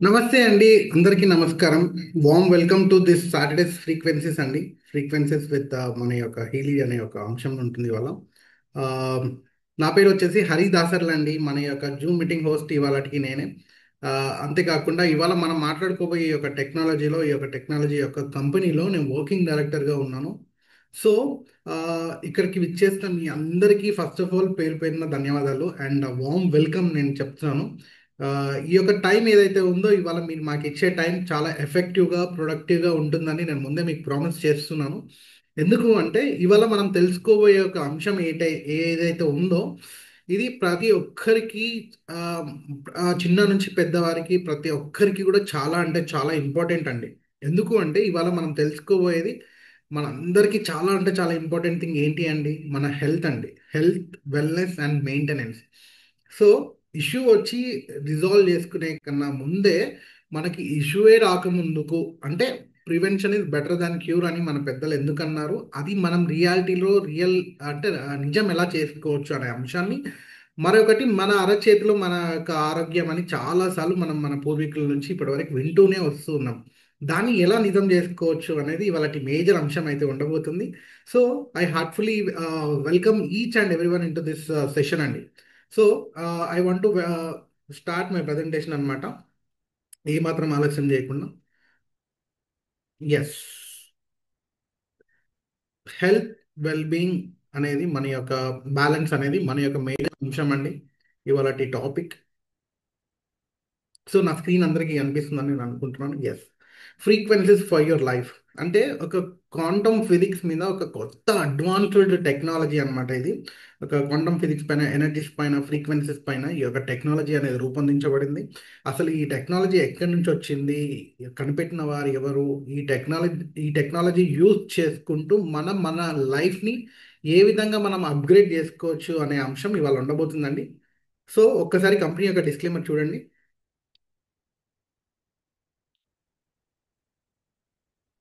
నమస్తే అండి. అందరికీ నమస్కారం. Warm welcome to this Saturdays frequencies అండి. ఫ్రీక్వెన్సీస్ విత్ మన యొక్క హీలీ అనే ఒక అంశం ఉంటుంది ఇవాళ. ఆ, నా పేరు వచ్చేసి హరి దాసర్లు అండి. మన యొక్క జూమ్ మీటింగ్ హోస్ట్ ఇవాళకి నేనే. ఆ, అంతేకాకుండా ఇవాళ మనం మాట్లాడుకోబోయే ఈ యొక్క టెక్నాలజీలో, ఈ యొక్క టెక్నాలజీ యొక్క కంపెనీలో నేను వర్కింగ్ డైరెక్టర్గా ఉన్నాను. సో ఆ, ఇక్కడికి విచ్చేసిన మీ అందరికీ ఫస్ట్ ఆఫ్ ఆల్ పేరు పేరున ధన్యవాదాలు అండ్ వామ్ వెల్కమ్ నేను చెప్తున్నాను. ఆ, ఈ యొక్క టైం ఏదైతే ఉందో ఇవాళ మీరు మాకు ఇచ్చే టైం చాలా ఎఫెక్టివ్గా ప్రొడక్టివ్గా ఉంటుందని నేను ముందే మీకు ప్రామిస్ చేస్తున్నాను. ఎందుకు అంటే ఇవాళ మనం తెలుసుకోబోయే ఒక అంశం ఏదైతే ఉందో ఇది ప్రతి ఒక్కరికి, ఆ, చిన్న నుంచి పెద్దవారికి ప్రతి ఒక్కరికి కూడా చాలా అంటే చాలా ఇంపార్టెంట్ అండి. ఎందుకు అంటే ఇవాళ మనం తెలుసుకోబోయేది మనందరికీ చాలా అంటే చాలా ఇంపార్టెంట్ థింగ్ ఏంటి అండి, మన హెల్త్ అండి. Health, wellness and maintenance. So issue వచ్చి రిజాల్వ్ చేసుకునే కన్నా ముందే మనకి ఇష్యూయే రాకముందుకు అంటే prevention is better than cure అని మన పెద్దలు ఎందుకన్నారు, అది మనం రియాలిటీలో అంటే నిజం ఎలా చేసుకోవచ్చు అనే అంశాన్ని, మరొకటి మన అరచేతిలో మన యొక్క ఆరోగ్యం అని చాలాసార్లు మనం మన పూర్వీకుల నుంచి ఇప్పటివరకు వింటూనే వస్తూ ఉన్నాం. దాన్ని ఎలా నిజం చేసుకోవచ్చు అనేది వాళ్ళకి మేజర్ అంశం అయితే ఉండబోతుంది. So I heartfully welcome each and every one into this session అండి. So I want to start my presentation అనమాట, ఏమాత్రం ఆలస్యం చేయకుండా. ఎస్, హెల్త్, వెల్బీయింగ్ అనేది మన యొక్క బ్యాలెన్స్ అనేది మన యొక్క మెయిన్ అంశం అండి ఇవాళ టాపిక్. సో నా స్క్రీన్ అందరికీ కనిపిస్తుందని నేను అనుకుంటున్నాను. Yes, frequencies for your life అంటే ఒక క్వాంటమ్ ఫిజిక్స్ మీద ఒక కొత్త అడ్వాన్స్డ్ టెక్నాలజీ అన్నమాట ఇది. ఒక క్వాంటమ్ ఫిజిక్స్ పైన, ఎనర్జీస్ పైన, ఫ్రీక్వెన్సీస్ పైన ఈ యొక్క టెక్నాలజీ అనేది రూపొందించబడింది. అసలు ఈ టెక్నాలజీ ఎక్కడి నుంచి వచ్చింది, కనిపెట్టిన వారు ఎవరు, ఈ టెక్నాలజీ యూజ్ చేసుకుంటూ మనం మన లైఫ్ని ఏ విధంగా మనం అప్గ్రేడ్ చేసుకోవచ్చు అనే అంశం ఇవాళ ఉండబోతుందండి. సో ఒక్కసారి కంపెనీ యొక్క డిస్క్లైమర్ చూడండి.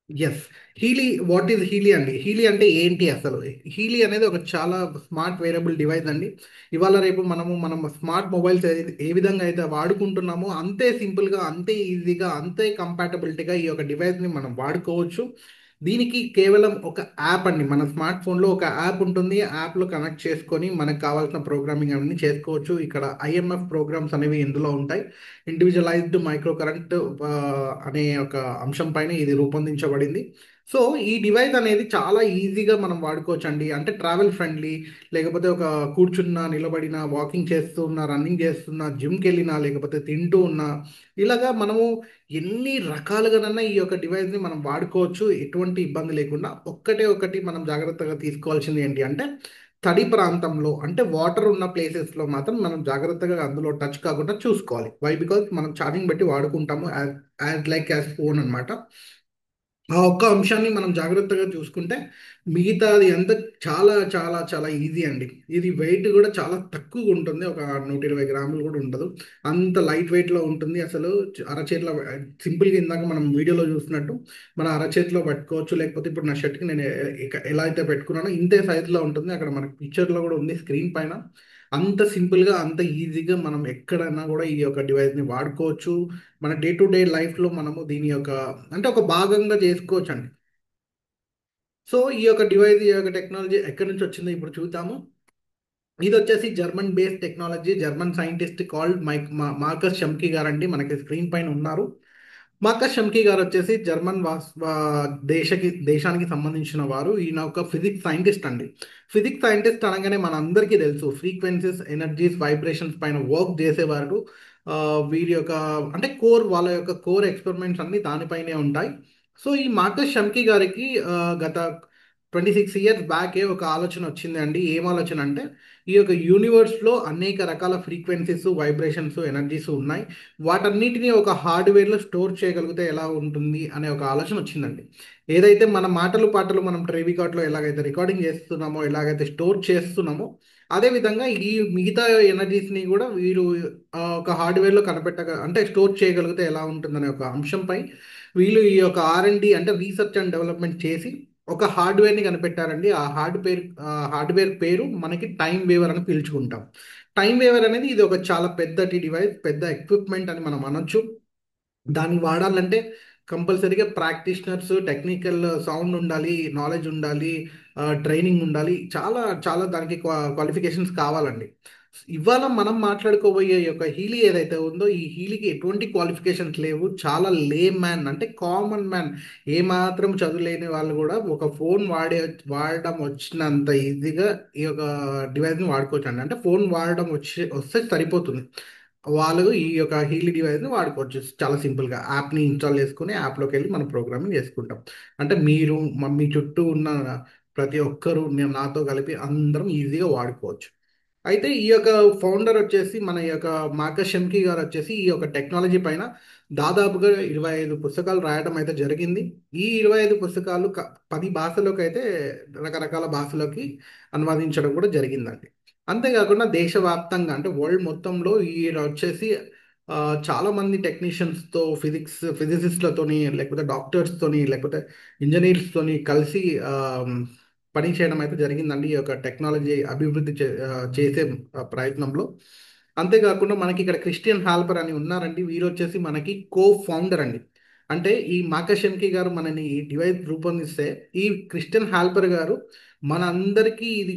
Yes, Healy. What is Healy అండి? హీలీ అంటే ఏంటి అసలు? హీలీ అనేది ఒక చాలా స్మార్ట్ వేరబుల్ డివైస్ అండి. ఇవాళ రేపు మనం స్మార్ట్ మొబైల్స్ ఏ విధంగా అయితే వాడుకుంటున్నామో అంతే సింపుల్గా, అంతే ఈజీగా, అంతే కంపాటబిలిటీగా ఈ యొక్క డివైస్ని మనం వాడుకోవచ్చు. దీనికి కేవలం ఒక యాప్ అండి. మన స్మార్ట్ ఫోన్లో ఒక యాప్ ఉంటుంది. యాప్లో కనెక్ట్ చేసుకొని మనకు కావాల్సిన ప్రోగ్రామింగ్ అవన్నీ చేసుకోవచ్చు. ఇక్కడ ఐఎంఎఫ్ ప్రోగ్రామ్స్ అనేవి ఇందులో ఉంటాయి. ఇండివిజువలైజ్డ్ మైక్రో కరెంట్ అనే ఒక అంశం పైన ఇది రూపొందించబడింది. సో ఈ డివైస్ అనేది చాలా ఈజీగా మనం వాడుకోవచ్చు అండి. అంటే ట్రావెల్ ఫ్రెండ్లీ, లేకపోతే ఒక కూర్చున్నా, నిలబడినా, వాకింగ్ చేస్తున్నా, రన్నింగ్ చేస్తున్నా, జిమ్కి వెళ్ళినా, లేకపోతే తింటూ ఉన్నా, ఇలాగా మనము ఎన్ని రకాలుగానన్నా ఈ యొక్క డివైస్ని మనం వాడుకోవచ్చు ఎటువంటి ఇబ్బంది లేకుండా. ఒక్కటే ఒకటి మనం జాగ్రత్తగా తీసుకోవాల్సింది ఏంటి అంటే తడి ప్రాంతంలో అంటే వాటర్ ఉన్న ప్లేసెస్లో మాత్రం మనం జాగ్రత్తగా అందులో టచ్ కాకుండా చూసుకోవాలి. వై? బికాజ్ మనం ఛార్జింగ్ బట్టి వాడుకుంటాము, యాజ్ లైక్ యాజ్ ఫోన్ అనమాట. ఆ ఒక్క అంశాన్ని మనం జాగ్రత్తగా చూసుకుంటే మిగతాది అంతా చాలా చాలా చాలా ఈజీ అండి. ఇది వెయిట్ కూడా చాలా తక్కువగా ఉంటుంది, ఒక 120 గ్రాములు కూడా ఉండదు. అంత లైట్ వెయిట్లో ఉంటుంది. అసలు అరచేతిలో సింపుల్గా ఇందాక మనం వీడియోలో చూసినట్టు మన అరచేతిలో పట్టుకోవచ్చు. లేకపోతే ఇప్పుడు నా షర్ట్కి నేను ఎలా అయితే పెట్టుకున్నానో ఇంతే సైజులో ఉంటుంది. అక్కడ మనకి పిక్చర్లో కూడా ఉంది స్క్రీన్ పైన. అంత సింపుల్గా, అంత ఈజీగా మనం ఎక్కడైనా కూడా ఈ యొక్క డివైస్ని వాడుకోవచ్చు. మన డే టు డే లైఫ్లో మనము దీని యొక్క అంటే ఒక భాగంగా చేసుకోవచ్చు అండి. సో ఈ యొక్క డివైస్, ఈ యొక్క టెక్నాలజీ ఎక్కడి నుంచి వచ్చిందో ఇప్పుడు చూద్దాము. ఇది వచ్చేసి German based technology. German scientist called Marcus Schmieke గారు అండి, మనకి స్క్రీన్ పైన ఉన్నారు. మార్కస్ షమ్కీ గారు వచ్చేసి జర్మన్ దేశానికి సంబంధించిన వారు. ఈయన ఒక ఫిజిక్స్ సైంటిస్ట్ అండి. ఫిజిక్స్ సైంటిస్ట్ అనగానే మన అందరికీ తెలుసు ఫ్రీక్వెన్సీస్, ఎనర్జీస్, వైబ్రేషన్స్ పైన వర్క్ చేసేవారు. ఆ, వీరి యొక్క అంటే వాళ్ళ యొక్క కోర్ ఎక్స్పెరిమెంట్స్ అన్ని దానిపైనే ఉంటాయి. సో ఈ మార్కస్ షమ్కీ గారికి గత 26 ఇయర్స్ బ్యాకే ఒక ఆలోచన వచ్చింది అండి. ఏం ఆలోచన అంటే ఈ యొక్క యూనివర్స్లో అనేక రకాల ఫ్రీక్వెన్సీస్, వైబ్రేషన్స్, ఎనర్జీస్ ఉన్నాయి. వాటన్నిటిని ఒక హార్డ్వేర్లో స్టోర్ చేయగలిగితే ఎలా ఉంటుంది అనే ఒక ఆలోచన వచ్చిందండి. ఏదైతే మన మాటలు పాటలు మనం ట్రెవికాట్లో ఎలాగైతే రికార్డింగ్ చేస్తున్నామో, ఎలాగైతే స్టోర్ చేస్తున్నామో, అదేవిధంగా ఈ మిగతా ఎనర్జీస్ని కూడా వీరు ఒక హార్డ్వేర్లో అంటే స్టోర్ చేయగలిగితే ఎలా ఉంటుందనే ఒక అంశంపై వీళ్ళు ఈ యొక్క ఆర్ఎండి అంటే రీసెర్చ్ అండ్ డెవలప్మెంట్ చేసి ఒక హార్డ్వేర్ని కనిపెట్టారండి. ఆ హార్డ్వేర్ పేరు మనకి టైం వేవర్ అని పిలుచుకుంటాం. టైం వేవర్ అనేది ఇది ఒక చాలా పెద్దటి డివైస్, పెద్ద ఎక్విప్మెంట్ అని మనం అనొచ్చు. దాన్ని వాడాలంటే కంపల్సరీగా ప్రాక్టీషనర్స్, టెక్నికల్ సౌండ్ ఉండాలి, నాలెడ్జ్ ఉండాలి, ట్రైనింగ్ ఉండాలి. చాలా చాలా దానికి క్వాలిఫికేషన్స్ కావాలండి. ఇవాళ మనం మాట్లాడుకోబోయే ఈ యొక్క హీలీ ఏదైతే ఉందో, ఈ హీలీకి ఎటువంటి క్వాలిఫికేషన్స్ లేవు. చాలా లే మ్యాన్ అంటే కామన్ మ్యాన్, ఏమాత్రం చదువులేని వాళ్ళు కూడా ఒక ఫోన్ వాడడం వచ్చినంత ఈజీగా ఈ యొక్క డివైస్ని వాడుకోవచ్చు అండి. అంటే ఫోన్ వాడడం వస్తే సరిపోతుంది. వాళ్ళు ఈ యొక్క హీలీ డివైస్ని వాడుకోవచ్చు చాలా సింపుల్గా. యాప్ని ఇన్స్టాల్ చేసుకుని యాప్లోకి వెళ్ళి మనం ప్రోగ్రామింగ్ చేసుకుంటాం. అంటే మీరు మీ చుట్టూ ఉన్న ప్రతి ఒక్కరూ నేను నాతో కలిపి అందరం ఈజీగా వాడుకోవచ్చు. అయితే ఈ యొక్క ఫౌండర్ వచ్చేసి మన ఈ యొక్క మార్కస్ షెమ్కీ గారు వచ్చేసి ఈ యొక్క టెక్నాలజీ పైన దాదాపుగా 25 పుస్తకాలు రాయడం అయితే జరిగింది. ఈ 25 పుస్తకాలు 10 భాషలోకి అయితే, రకరకాల భాషలోకి అనువాదించడం కూడా జరిగిందండి. అంతేకాకుండా దేశవ్యాప్తంగా అంటే వరల్డ్ మొత్తంలో ఈయన వచ్చేసి ఆ, చాలా మంది టెక్నీషియన్స్తో, ఫిజిసిస్ట్లతోని, లేకపోతే డాక్టర్స్తోని, లేకపోతే ఇంజనీర్స్తోని కలిసి పని చేయడం అయితే జరిగిందండి ఈ యొక్క టెక్నాలజీ అభివృద్ధి చేసే ప్రయత్నంలో. అంతేకాకుండా మనకి ఇక్కడ క్రిస్టియన్ హాల్పర్ అని ఉన్నారండి. వీరు వచ్చేసి మనకి కో ఫౌండర్ అండి. అంటే ఈ మాకషెంకి గారు మనని ఈ డివైస్ రూపొందిస్తే, ఈ క్రిస్టియన్ హాల్పర్ గారు మన అందరికీ ఇది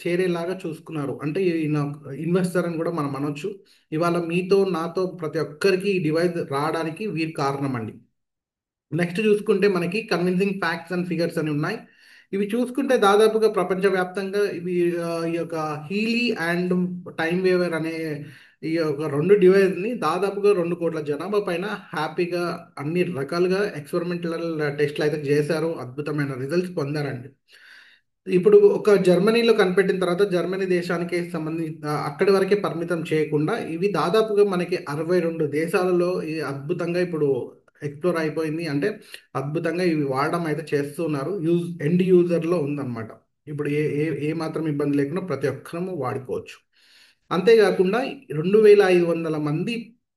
చేరేలాగా చూసుకున్నారు. అంటే ఈయన ఇన్వెస్టర్ అని కూడా మనం అనొచ్చు. ఇవాళ మీతో నాతో ప్రతి ఒక్కరికి ఈ డివైస్ రావడానికి వీరు కారణం అండి. నెక్స్ట్ చూసుకుంటే మనకి కన్విన్సింగ్ ఫ్యాక్ట్స్ అండ్ ఫిగర్స్ అని ఉన్నాయి. ఇవి చూసుకుంటే దాదాపుగా ప్రపంచవ్యాప్తంగా ఇవి ఈ యొక్క హీలీ అండ్ టైమ్ వేవర్ అనే ఈ యొక్క రెండు డివైస్ని దాదాపుగా 2 కోట్ల జనాభా పైన హ్యాపీగా అన్ని రకాలుగా ఎక్స్పెరిమెంటల్ టెస్ట్లు అయితే చేశారు. అద్భుతమైన రిజల్ట్స్ పొందారండి. ఇప్పుడు ఒక జర్మనీలో కనిపెట్టిన తర్వాత జర్మనీ దేశానికి సంబంధించి అక్కడి వరకే పరిమితం చేయకుండా ఇవి దాదాపుగా మనకి 62 దేశాలలో ఈ అద్భుతంగా ఇప్పుడు ఎక్స్ప్లోర్ అయిపోయింది. అంటే అద్భుతంగా ఇవి వాడడం అయితే చేస్తున్నారు. ఎండ్ యూజర్లో ఉందన్నమాట. ఇప్పుడు ఏ మాత్రం ఇబ్బంది లేకుండా ప్రతి ఒక్కరము వాడుకోవచ్చు. అంతేకాకుండా 2500 మంది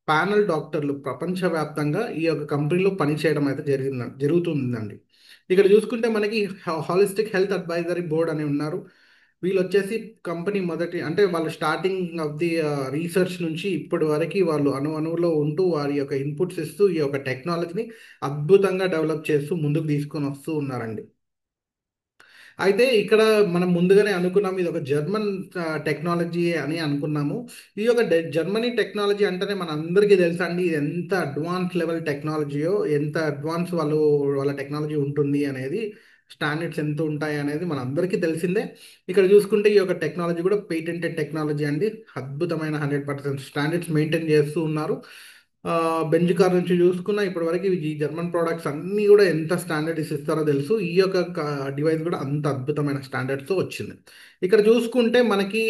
ప్యానల్ డాక్టర్లు ప్రపంచవ్యాప్తంగా ఈ యొక్క కంపెనీలో పనిచేయడం అయితే జరుగుతుందండి. ఇక్కడ చూసుకుంటే మనకి హాలిస్టిక్ హెల్త్ అడ్వైజరీ బోర్డ్ అని ఉన్నారు. వీళ్ళు వచ్చేసి కంపెనీ మొదటి అంటే వాళ్ళు స్టార్టింగ్ ఆఫ్ ది రీసెర్చ్ నుంచి ఇప్పటి వరకు వాళ్ళు అణువులో ఉంటూ వారి యొక్క ఇన్పుట్స్ ఇస్తూ ఈ యొక్క టెక్నాలజీని అద్భుతంగా డెవలప్ చేస్తూ ముందుకు తీసుకొని వస్తూ ఉన్నారండి. అయితే ఇక్కడ మనం ముందుగానే అనుకున్నాం ఇది ఒక జర్మన్ టెక్నాలజీ అని అనుకున్నాము. ఈ యొక్క జర్మనీ టెక్నాలజీ అంటేనే మన అందరికీ తెలుసా అండి, ఇది ఎంత అడ్వాన్స్ లెవెల్ టెక్నాలజీయో, ఎంత అడ్వాన్స్ వాళ్ళ టెక్నాలజీ ఉంటుంది అనేది, స్టాండర్డ్స్ ఎంత ఉంటాయి అనేది మన అందరికీ తెలిసిందే. ఇక్కడ చూసుకుంటే ఈ యొక్క టెక్నాలజీ కూడా పేటెంటెడ్ టెక్నాలజీ అండి. అద్భుతమైన 100% స్టాండర్డ్స్ మెయింటైన్ చేస్తూ ఉన్నారు. బెంజ్ కార్ నుంచి చూసుకున్న ఇప్పటి వరకు ఈ జర్మన్ ప్రోడక్ట్స్ అన్నీ కూడా ఎంత స్టాండర్డ్స్ ఇస్తారో తెలుసు. ఈ యొక్క డివైస్ కూడా అంత అద్భుతమైన స్టాండర్డ్స్తో వచ్చింది. ఇక్కడ చూసుకుంటే మనకి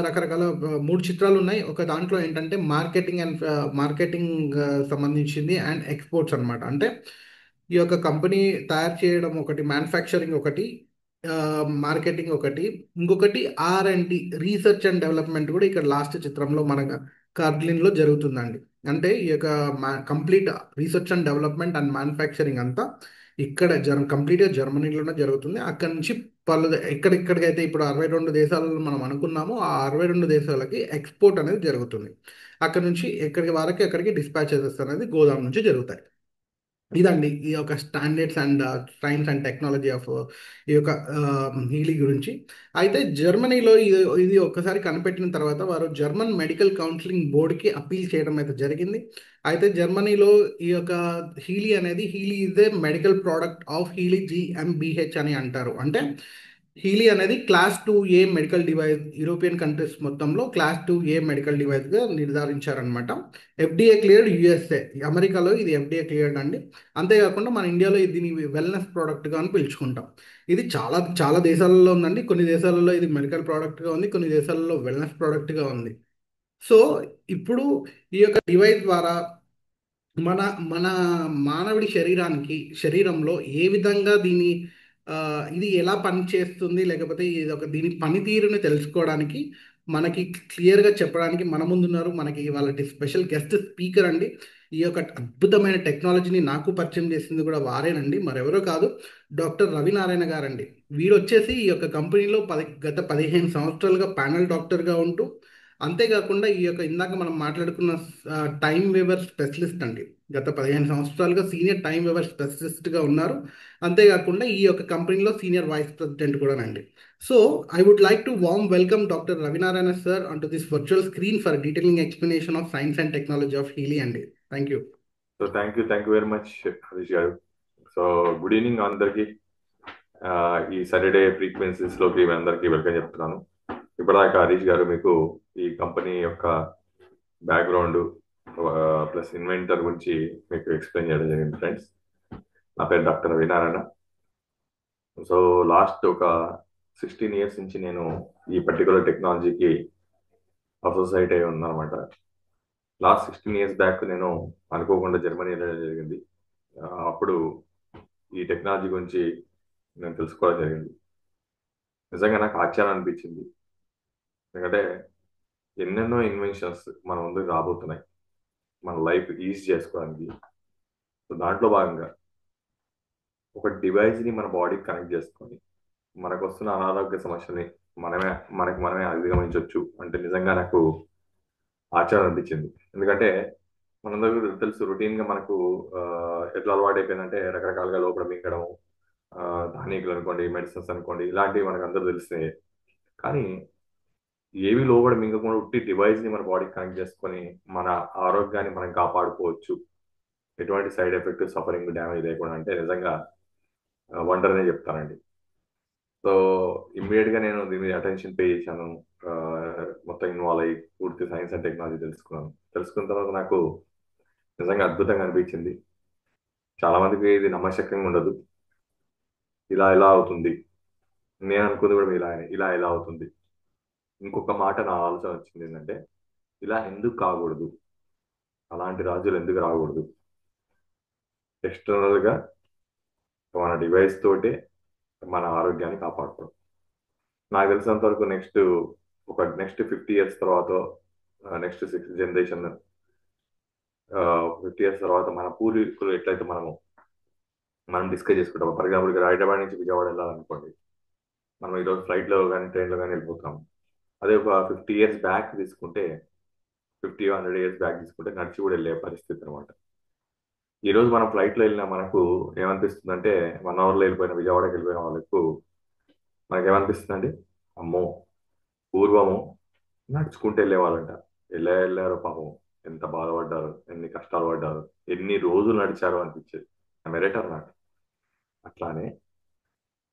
రకరకాల 3 చిత్రాలు ఉన్నాయి. ఒక దాంట్లో ఏంటంటే మార్కెటింగ్ సంబంధించింది అండ్ ఎక్స్పోర్ట్స్ అన్నమాట. అంటే ఈ యొక్క కంపెనీ తయారు చేయడం ఒకటి, మ్యానుఫ్యాక్చరింగ్ ఒకటి, మార్కెటింగ్ ఒకటి, ఇంకొకటి R&D, రీసెర్చ్ అండ్ డెవలప్మెంట్ కూడా ఇక్కడ లాస్ట్ చిత్రంలో మన కార్లిన్లో జరుగుతుందండి. అంటే ఈ యొక్క complete research and development and manufacturing అంతా ఇక్కడ కంప్లీట్గా జర్మనీలోనే జరుగుతుంది. అక్కడ నుంచి ఎక్కడికైతే ఇప్పుడు 62 దేశాలలో మనం అనుకున్నామో ఆ 62 దేశాలకి ఎక్స్పోర్ట్ అనేది జరుగుతుంది. అక్కడ నుంచి ఎక్కడికి వరకు ఎక్కడికి డిస్పాచెస్ అనేది గోదాం నుంచి జరుగుతాయి. ఇదండి ఈ యొక్క standards and science and technology of ఈ యొక్క హీలీ గురించి. అయితే జర్మనీలో ఇది ఒక్కసారి కనిపెట్టిన తర్వాత వారు జర్మన్ మెడికల్ కౌన్సిలింగ్ బోర్డుకి అప్పీల్ చేయడం అయితే జరిగింది. అయితే జర్మనీలో ఈ యొక్క Healy is a medical product of Healy GmbH అని అంటారు. అంటే హీలీ అనేది class 2A medical device, European countries మొత్తంలో క్లాస్ 2A మెడికల్ డివైస్గా నిర్ధారించారనమాట. FDA క్లియర్డ్ USA, అమెరికాలో ఇది FDA క్లియర్డ్ అండి. అంతేకాకుండా మన ఇండియాలో దీని వెల్నెస్ ప్రోడక్ట్గా అని పిలుచుకుంటాం. ఇది చాలా చాలా దేశాలలో ఉందండి. కొన్ని దేశాలలో ఇది మెడికల్ ప్రోడక్ట్గా ఉంది, కొన్ని దేశాలలో వెల్నెస్ ప్రోడక్ట్గా ఉంది. సో ఇప్పుడు ఈ యొక్క డివైస్ ద్వారా మన మన మానవుడి శరీరంలో ఏ విధంగా ఆ, ఇది ఎలా పనిచేస్తుంది, లేకపోతే దీని పనితీరుని తెలుసుకోవడానికి మనకి క్లియర్గా చెప్పడానికి మన ముందున్నారు మనకి వాళ్ళ స్పెషల్ గెస్ట్ స్పీకర్ అండి. ఈ యొక్క అద్భుతమైన టెక్నాలజీని నాకు పరిచయం చేసింది కూడా వారేనండి, మరెవరో కాదు, డాక్టర్ రవినారాయణ గారండి. వీరు వచ్చేసి ఈ యొక్క కంపెనీలో గత 15 సంవత్సరాలుగా ప్యానల్ డాక్టర్గా ఉంటూ, అంతేకాకుండా ఈ యొక్క ఇందాక మనం మాట్లాడుకున్న టైం వేవర్ స్పెషలిస్ట్ అండి. గత 15 సంవత్సరాలుగా సీనియర్ టైమ్ వేవర్ స్పెషలిస్ట్గా ఉన్నారు. అంతేకాకుండా ఈ యొక్క కంపెనీలో సీనియర్ వైస్ ప్రెసిడెంట్ కూడానండి. So I would like to warm welcome doctor Ravinarayana sir on to this virtual screen for detailing explanation of science and technology of Healy అండి. Thank you. So thank you very much Harish గారు. So good evening అందరికీ. ఈ Saturday ఫ్రీక్వెన్సీస్లోకి మీ అందరికీ welcome చెప్తున్నాను. ఇప్పటిదాకా హరీష్ గారు మీకు ఈ కంపెనీ యొక్క బ్యాక్గ్రౌండ్ ప్లస్ ఇన్వెంటర్ గురించి మీకు ఎక్స్ప్లెయిన్ చేయడం జరిగింది ఫ్రెండ్స్. నా పేరు డాక్టర్ రవినారాయణ. సో లాస్ట్ ఒక 16 ఇయర్స్ నుంచి నేను ఈ పర్టికులర్ టెక్నాలజీకి అసోసియేట్ అయి ఉన్నానమాట. లాస్ట్ 16 ఇయర్స్ బ్యాక్ నేను అనుకోకుండా జర్మనీ వెళ్ళడం జరిగింది. అప్పుడు ఈ టెక్నాలజీ గురించి నేను తెలుసుకోవడం జరిగింది. నిజంగా నాకు ఆశ్చర్యం అనిపించింది. ఎందుకంటే ఎన్నెన్నో ఇన్వెన్షన్స్ మన ముందుకు రాబోతున్నాయి మన లైఫ్ ఈజీ చేసుకోవడానికి. సో దాంట్లో భాగంగా ఒక డివైస్ని మన బాడీకి కనెక్ట్ చేసుకొని మనకు వస్తున్న అనారోగ్య సమస్యని మనమే అధిగమించవచ్చు అంటే నిజంగా నాకు ఆశ్చర్యం అనిపించింది. ఎందుకంటే మనందరికీ తెలుసు రొటీన్గా మనకు ఎట్లా అలవాటు అయిపోయిందంటే రకరకాలుగా లోపల మింగడం, ధాన్యాలు అనుకోండి, మెడిసిన్స్ అనుకోండి, ఇలాంటివి మనకు అందరూ తెలిసినాయి. కానీ ఏవి లోపల మింగకుండా ఉట్టి డివైస్ని మన బాడీకి కనెక్ట్ చేసుకొని మన ఆరోగ్యాన్ని మనం కాపాడుకోవచ్చు, ఎటువంటి సైడ్ ఎఫెక్ట్ సఫరింగ్ డ్యామేజ్ లేకుండా, అంటే నిజంగా వండర్ అనే చెప్తానండి. సో ఇమ్మీడియట్గా నేను దీని మీద అటెన్షన్ పే చేశాను. ఆ, మొత్తం ఇన్వాల్వ్ అయ్యి పూర్తి సైన్స్ అండ్ టెక్నాలజీ తెలుసుకున్న తర్వాత నాకు నిజంగా అద్భుతంగా అనిపించింది. చాలా మందికి ఇది నమ్మశక్యంగా ఉండదు. ఇలా ఎలా అవుతుంది, నేను అనుకుంది కూడా ఇలా ఎలా అవుతుంది. ఇంకొక మాట నా ఆలోచన వచ్చింది ఏంటంటే ఇలా ఎందుకు కాకూడదు, అలాంటి రాజులు ఎందుకు రాకూడదు, ఎక్స్టర్నల్ గా మన డివైస్ తోటే మన ఆరోగ్యాన్ని కాపాడుకోవడం. నాకు తెలిసినంత వరకు నెక్స్ట్ 50 ఇయర్స్ తర్వాత, నెక్స్ట్ 6th జనరేషన్, 50 ఇయర్స్ తర్వాత మన పూర్వీకులు ఎట్లయితే మనం డిస్కస్ చేసుకుంటాం. ఫర్ ఎగ్జాంపుల్ హైదరాబాద్ నుంచి విజయవాడ వెళ్ళాలనుకోండి, మనం ఈరోజు ఫ్లైట్లో కానీ ట్రైన్లో కానీ వెళ్ళిపోతాం. అదే ఒక 50 ఇయర్స్ బ్యాక్ తీసుకుంటే, 50-100 ఇయర్స్ బ్యాక్ తీసుకుంటే నడిచి కూడా వెళ్ళే పరిస్థితి అనమాట. ఈ రోజు మనం ఫ్లైట్లో వెళ్ళినా మనకు ఏమనిపిస్తుంది అంటే 1 అవర్లో విజయవాడకి వెళ్ళిపోయిన వాళ్ళకు మనకి ఏమనిపిస్తుందండి, అమ్మో పూర్వము నడుచుకుంటూ వెళ్ళేవాళ్ళంట, ఎలా వెళ్ళారో పాపం, ఎంత బాధపడ్డారు, ఎన్ని కష్టాలు పడ్డారు, ఎన్ని రోజులు నడిచారో అనిపించేది. మెరేటర్ నాకు. అట్లానే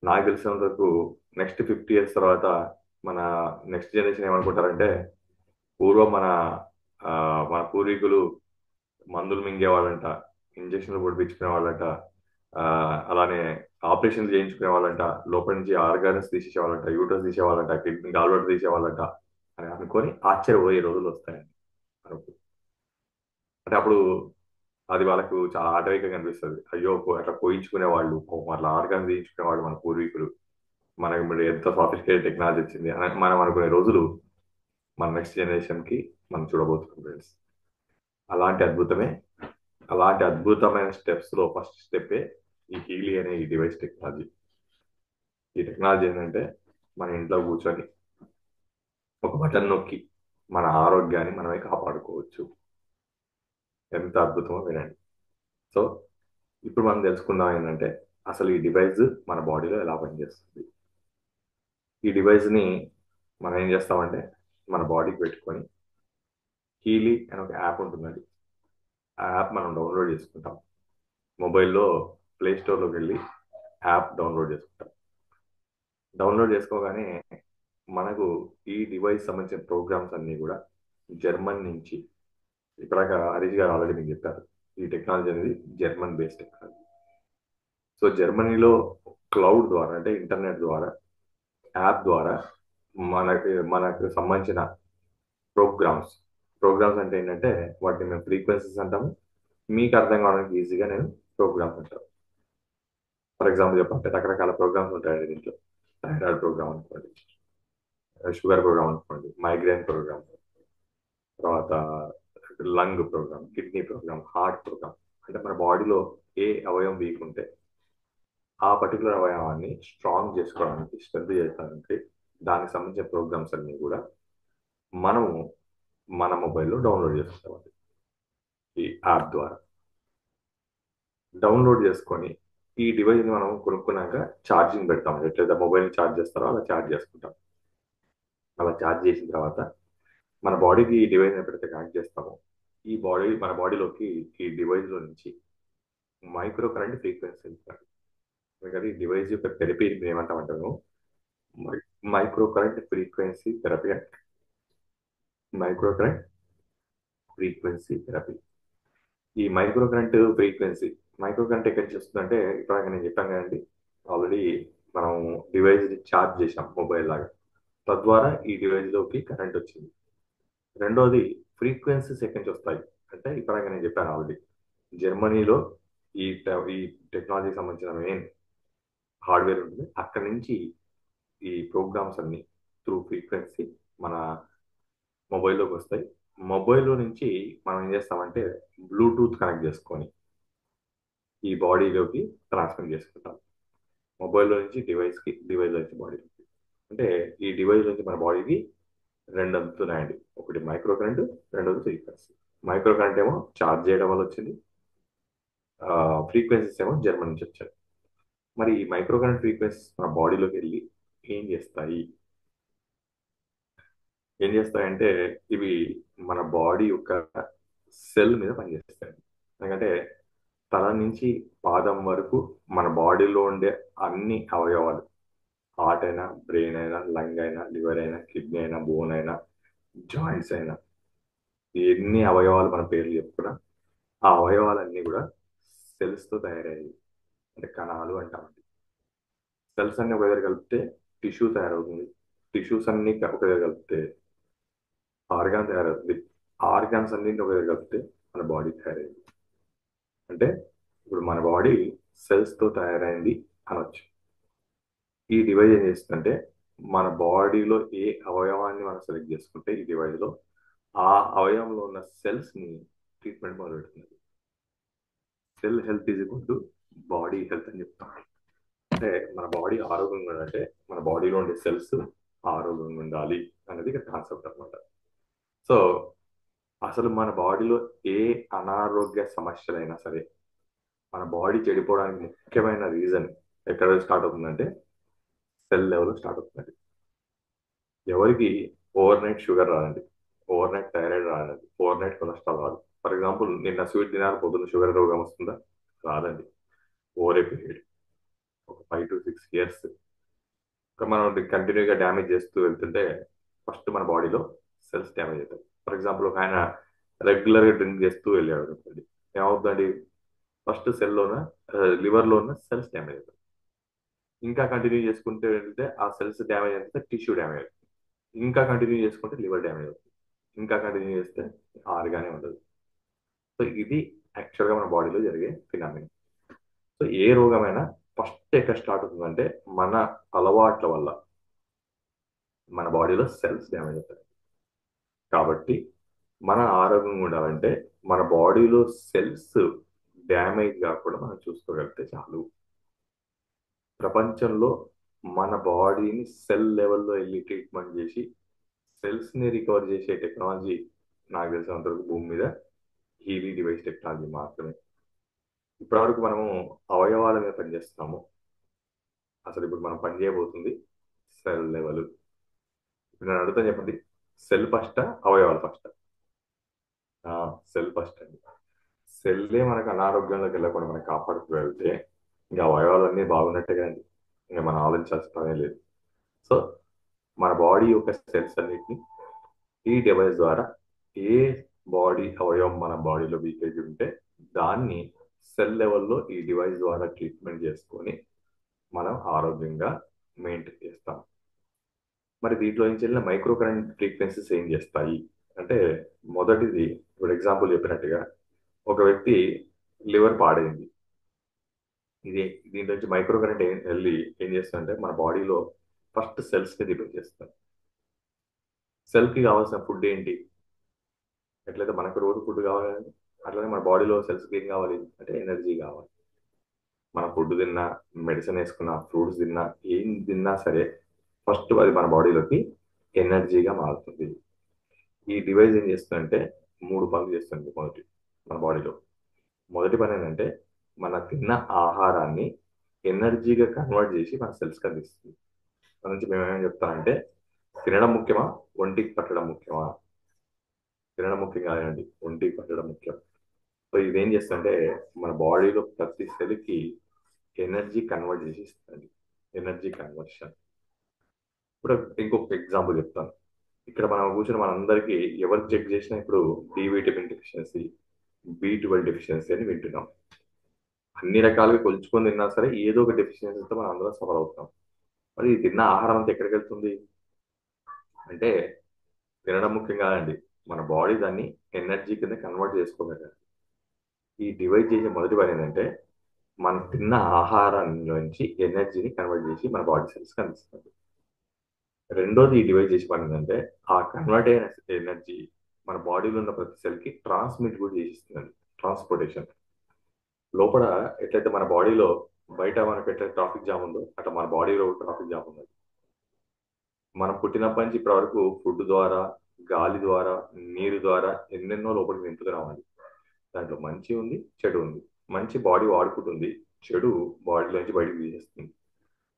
నాకు తెలిసినంత వరకు నెక్స్ట్ 50 ఇయర్స్ తర్వాత మన నెక్స్ట్ జనరేషన్ ఏమనుకుంటారంటే పూర్వం ఆ, మన పూర్వీకులు మందులు మింగేవాళ్ళంట, ఇంజక్షన్లు పొడిపించుకునే వాళ్ళంట, ఆ, అలానే ఆపరేషన్లు చేయించుకునే వాళ్ళంట, లోపల నుంచి ఆర్గాన్స్ తీసేసేవాళ్ళంట, యూటర్స్ తీసేవాళ్ళంట, కిడ్నీ గాల్బట్ తీసేవాళ్ళంట అని అనుకొని ఆశ్చర్యపోయే రోజులు వస్తాయండి మనకు. అంటే అప్పుడు అది వాళ్ళకు చాలా ఆటవికంగా అనిపిస్తుంది. అయ్యో అట్లా పోయించుకునే వాళ్ళు, అట్లా ఆర్గాన్స్ తీయించుకునే వాళ్ళు మన పూర్వీకులు, మనకి ఇప్పుడు ఎంత సాఫిస్టికేటెడ్ టెక్నాలజీ వచ్చింది అని మనం అనుకునే రోజులు మన నెక్స్ట్ జనరేషన్ కి మనం చూడబోతున్నాం ఫ్రెండ్స్. అలాంటి అద్భుతమే అలాంటి అద్భుతమైన స్టెప్స్ లో ఫస్ట్ స్టెప్పే ఈ హీలీ అనే ఈ డివైస్ టెక్నాలజీ. ఈ టెక్నాలజీ ఏంటంటే మన ఇంట్లో కూర్చొని ఒక బటన్ నొక్కి మన ఆరోగ్యాన్ని మనమే కాపాడుకోవచ్చు. ఎంత అద్భుతమో వినండి. సో ఇప్పుడు మనం తెలుసుకుందాం ఏంటంటే అసలు ఈ డివైస్ మన బాడీలో ఎలా పనిచేస్తుంది. ఈ డివైస్ని మనం ఏం చేస్తామంటే మన బాడీకి పెట్టుకొని హీలీ అని ఒక యాప్ ఉంటుందండి. ఆ యాప్ మనం డౌన్లోడ్ చేసుకుంటాం. మొబైల్లో ప్లే స్టోర్లోకి వెళ్ళి యాప్ డౌన్లోడ్ చేసుకుంటాం. డౌన్లోడ్ చేసుకోగానే మనకు ఈ డివైస్ సంబంధించిన ప్రోగ్రామ్స్ అన్నీ కూడా జర్మన్ నుంచి, ఇక్కడ హరీష్ గారు ఆల్రెడీ మీకు చెప్పారు, ఈ టెక్నాలజీ అనేది జర్మన్ బేస్డ్ టెక్నాలజీ. సో జర్మనీలో క్లౌడ్ ద్వారా అంటే ఇంటర్నెట్ ద్వారా, యాప్ ద్వారా మనకు సంబంధించిన ప్రోగ్రామ్స్ ప్రోగ్రామ్స్ అంటే ఏంటంటే వాటిని మేము ఫ్రీక్వెన్సీస్ అంటాము. మీకు అర్థం కావడానికి ఈజీగా నేను ప్రోగ్రామ్స్ అంటాను. ఫర్ ఎగ్జాంపుల్ చెప్పంటే రకరకాల ప్రోగ్రామ్స్ ఉంటాయండి దీంట్లో. థైరాయిడ్ ప్రోగ్రామ్ అనుకోండి, షుగర్ ప్రోగ్రామ్ అనుకోండి, మైగ్రేన్ ప్రోగ్రామ్, తర్వాత lung programme, kidney programme, heart programme. అంటే మన బాడీలో ఏ అవయవం వీక్ ఉంటే ఆ పర్టికులర్ అవయవాన్ని స్ట్రాంగ్ చేసుకోవడానికి, స్ట్రెంత్ చేయడానికి దానికి సంబంధించిన ప్రోగ్రామ్స్ అన్ని కూడా మనము మన మొబైల్లో డౌన్లోడ్ చేసుకుంటామండి ఈ యాప్ ద్వారా. డౌన్లోడ్ చేసుకొని ఈ డివైస్ని మనం కొనుక్కున్నాక ఛార్జింగ్ పెడతాం. ఎట్లయితే మొబైల్ ఛార్జ్ చేస్తారో అలా ఛార్జ్ చేసుకుంటాం. అలా ఛార్జ్ చేసిన తర్వాత మన బాడీకి ఈ డివైస్ ఎప్పుడైతే కనెక్ట్ చేస్తామో ఈ బాడీ మన బాడీలోకి ఈ డివైస్లో నుంచి మైక్రో కరెంట్ ఫ్రీక్వెన్సీ ఇస్తారు. అందుకని ఈ డివైస్ యొక్క థెరపీ ఏమంటామంటే micro current frequency therapy. Micro current frequency therapy. ఈ micro current frequency micro current ఎక్కడి నుంచి వస్తుందంటే ఇప్పుడు నేను చెప్పాను కదండి, ఆల్రెడీ మనం డివైస్ ఛార్జ్ చేసాం మొబైల్ లాగా, తద్వారా ఈ డివైస్లోకి కరెంట్ వచ్చింది. రెండోది ఫ్రీక్వెన్సీస్ ఎక్కడి నుంచి వస్తాయి అంటే ఇప్పుడు నేను చెప్పాను ఆల్రెడీ, జర్మనీలో ఈ టెక్నాలజీకి సంబంధించిన మెయిన్ హార్డ్వేర్ ఉంటుంది. అక్కడి నుంచి ఈ ప్రోగ్రామ్స్ అన్ని త్రూ ఫ్రీక్వెన్సీ మన మొబైల్లోకి వస్తాయి. మొబైల్లో నుంచి మనం ఏం చేస్తామంటే బ్లూటూత్ కనెక్ట్ చేసుకొని ఈ బాడీలోకి ట్రాన్స్మిట్ చేసుకుంటాం. మొబైల్లో నుంచి డివైస్కి, డివైస్ నుంచి బాడీలోకి. అంటే ఈ డివైస్ నుంచి మన బాడీకి రెండు అందుతున్నాయండి. ఒకటి మైక్రో కరెంట్, రెండోది ఫ్రీక్వెన్సీ. మైక్రో కరెంట్ ఏమో ఛార్జ్ చేయడం వల్ల వచ్చింది, ఫ్రీక్వెన్సీస్ ఏమో జర్మన్ నుంచి వచ్చాయి. మరి ఈ మైక్రో కరెంట్ ఫ్రీక్వెన్సీస్ మన బాడీలోకి వెళ్ళి ఏం చేస్తాయి? ఏం చేస్తాయంటే ఇవి మన బాడీ యొక్క సెల్ మీద పనిచేస్తాయి. ఎందుకంటే తల నుంచి పాదం వరకు మన బాడీలో ఉండే అన్ని అవయవాలు, హార్ట్ అయినా, బ్రెయిన్ అయినా, లంగ్ అయినా, లివర్ అయినా, కిడ్నీ అయినా, బోన్ అయినా, జాయింట్స్ అయినా, ఎన్ని అవయవాలు మన పేర్లు చెప్పుకున్నా ఆ అవయవాలన్నీ కూడా సెల్స్తో తయారయ్యాయి. అంటే కణాలు అంటాం. సెల్స్ అన్ని ఒక దగ్గర కలిపితే టిష్యూ తయారవుతుంది. టిష్యూస్ అన్ని ఒక దగ్గర కలిపితే ఆర్గాన్ తయారవుతుంది. ఆర్గాన్స్ అన్నింటి ఒక దగ్గర కలిపితే మన బాడీ తయారైంది. అంటే ఇప్పుడు మన బాడీ సెల్స్తో తయారైంది అనొచ్చు. ఈ డివైజ్ ఏం చేస్తుందంటే మన బాడీలో ఏ అవయవాన్ని మనం సెలెక్ట్ చేసుకుంటే ఈ డివైజ్లో ఆ అవయవంలో ఉన్న సెల్స్ని ట్రీట్మెంట్ మొదలెడుతుంది. Cell health is equal to body health అని చెప్తాం. అంటే మన బాడీ ఆరోగ్యంగా ఉండాలంటే మన బాడీలో ఉండే సెల్స్ ఆరోగ్యంగా ఉండాలి అనేది ఇక్కడ కాన్సెప్ట్ అనమాట. సో అసలు మన బాడీలో ఏ అనారోగ్య సమస్యలైనా సరే మన బాడీ చెడిపోవడానికి ముఖ్యమైన రీజన్ ఎక్కడ స్టార్ట్ అవుతుందంటే సెల్ లెవెల్ స్టార్ట్ అవుతుంది. ఎవరికి ఓవర్ నైట్ షుగర్ రాదండి, ఓవర్ నైట్ థైరాయిడ్ రాదండి, ఓవర్ నైట్ కొలెస్ట్రాల్ రాదు. ఫర్ ఎగ్జాంపుల్ నిన్న స్వీట్ తినాలి, పొద్దున్న షుగర్ రోగం వస్తుందా? రాదండి. ఓవర్ ఏ పీరియడ్ ఒక 5 to 6 years మనం కంటిన్యూగా డ్యామేజ్ చేస్తూ వెళ్తుంటే ఫస్ట్ మన బాడీలో సెల్స్ డ్యామేజ్ అవుతాయి. ఫర్ ఎగ్జాంపుల్ ఒక ఆయన రెగ్యులర్గా డ్రింక్ చేస్తూ వెళ్ళాడు అనుకోండి, ఏమవుతుందండి? ఫస్ట్ సెల్లోన లివర్లో ఉన్న సెల్స్ డ్యామేజ్ అవుతాయి. ఇంకా కంటిన్యూ చేసుకుంటూ వెళ్తే ఆ సెల్స్ డ్యామేజ్ అయితే టిష్యూ డ్యామేజ్ అవుతుంది. ఇంకా కంటిన్యూ చేసుకుంటే లివర్ డ్యామేజ్ అవుతుంది. ఇంకా కంటిన్యూ చేస్తే ఆర్గానే ఉండదు. సో ఇది యాక్చువల్గా మన బాడీలో జరిగే ఫినామినా. సో ఏ రోగమైనా ఫస్ట్ ఎక్కడ స్టార్ట్ అవుతుందంటే మన అలవాట్ల వల్ల మన బాడీలో సెల్స్ డ్యామేజ్ అవుతాయి. కాబట్టి మన ఆరోగ్యంగా ఉండాలంటే మన బాడీలో సెల్స్ డ్యామేజ్ కాకుండా మనం చూసుకోగలిగితే చాలు. ప్రపంచంలో మన బాడీని సెల్ లెవెల్లో వెళ్ళి ట్రీట్మెంట్ చేసి సెల్స్ని రికవర్ చేసే టెక్నాలజీ నాకు తెలిసినంతవరకు భూమి మీద హీలీ డివైస్ టెక్నాలజీ మాత్రమే. ఇప్పటివరకు మనము అవయవాల మీద పనిచేస్తున్నాము. అసలు ఇప్పుడు మనం పని చేయబోతుంది సెల్ లెవెల్. ఇప్పుడు నేను అడుగుతాను, చెప్పండి, సెల్ ఫస్టా అవయవాలు ఫస్టా? సెల్ ఫస్ట్ అండి. సెల్లే మనకు అనారోగ్యంలోకి వెళ్ళకుండా మనకి కాపాడుతూ వెళ్తే ఇంకా అవయవాలన్నీ బాగున్నట్టే కదండి. ఇంకా మనం ఆలోచించాల్సిన పనే లేదు. సో మన బాడీ యొక్క సెల్స్ అన్నిటిని ఈ డివైస్ ద్వారా ఏ బాడీ అవయవం మన బాడీలో వీకేజ్ ఉంటే దాన్ని సెల్ లెవెల్లో ఈ డివైస్ ద్వారా ట్రీట్మెంట్ చేసుకొని మనం ఆరోగ్యంగా మెయింటైన్ చేస్తాం. మరి దీంట్లో నుంచి వెళ్ళిన మైక్రో కరెంట్ ఫ్రీక్వెన్సీస్ ఏం చేస్తాయి అంటే, మొదటిది ఇప్పుడు ఎగ్జాంపుల్ చెప్పినట్టుగా ఒక వ్యక్తి లివర్ పాడైంది. ఇది దీంట్లో నుంచి మైక్రో కరెంట్ వెళ్ళి ఏం చేస్తుందంటే మన బాడీలో ఫస్ట్ సెల్స్ని రిపేర్ చేస్తుంది. సెల్కి కావాల్సిన ఫుడ్ ఏంటి? ఎట్లయితే మనకు రోజు ఫుడ్ కావాలి కదండి, అట్లనే మన బాడీలో సెల్స్కి ఏం కావాలి అంటే ఎనర్జీ కావాలి. మన ఫుడ్ తిన్నా, మెడిసిన్ వేసుకున్నా, ఫ్రూట్స్ తిన్నా, ఏం తిన్నా సరే ఫస్ట్ అది మన బాడీలోకి ఎనర్జీగా మారుతుంది. ఈ డివైస్ ఏం చేస్తుందంటే మూడు పనులు చేస్తుంది. మొదటి మన బాడీలో మొదటి పని ఏంటంటే మన తిన్న ఆహారాన్ని ఎనర్జీగా కన్వర్ట్ చేసి మన సెల్స్కి అందిస్తుంది. దాని నుంచి మేము ఏమేమి చెప్తామంటే, తినడం ముఖ్యమా, ఒంటికి పట్టడం ముఖ్యమా? తినడం ముఖ్యం కాదండి, ఒంటికి పట్టడం ముఖ్యం. సో ఇదేం చేస్తుందంటే మన బాడీలో ప్రతి సెల్కి ఎనర్జీ కన్వర్ట్ చేసి ఇస్తుంది. Energy conversion. ఇప్పుడు ఇంకొక ఎగ్జాంపుల్ చెప్తాను. ఇక్కడ మనం కూర్చొని మనందరికీ ఎవరు చెక్ చేసినా ఇప్పుడు D vitamin deficiency, B12 deficiency అని వింటున్నాం. అన్ని రకాలుగా కొలుచుకొని తిన్నా సరే ఏదో ఒక డెఫిషియన్సీతో మనం అందరం సఫర్ అవుతున్నాం. మరి ఈ తిన్న ఆహారం అంతా ఎక్కడికి వెళ్తుంది అంటే, తినడం ముఖ్యం కాదండి, మన బాడీ దాన్ని ఎనర్జీ కింద కన్వర్ట్ చేసుకోగలగాలి. ఈ డివైడ్ చేసే మొదటి పని ఏంటంటే, మనం తిన్న ఆహారం నుంచి ఎనర్జీని కన్వర్ట్ చేసి మన బాడీ సెల్స్కి అందిస్తుంది. రెండోది ఈ డివైడ్ చేసే పని ఏంటంటే, ఆ కన్వర్ట్ అయిన ఎనర్జీ మన బాడీలో ఉన్న ప్రతి సెల్కి ట్రాన్స్మిట్ కూడా చేసిస్తుంది. ట్రాన్స్పోర్టేషన్. లోపల ఎట్లయితే మన బాడీలో బయట మనకు ఎట్లయితే ట్రాఫిక్ జామ్ ఉందో అట్లా మన బాడీలో ట్రాఫిక్ జామ్ ఉంది. మనం పుట్టినప్పటి నుంచి ఇప్పటి వరకు ఫుడ్ ద్వారా, గాలి ద్వారా, నీరు ద్వారా ఎన్నెన్నో లోపలికి నింపుతున్నామండి. దాంట్లో మంచి ఉంది, చెడు ఉంది. మంచి బాడీ వాడుకుంటుంది, చెడు బాడీలోంచి బయటకు తీసేస్తుంది.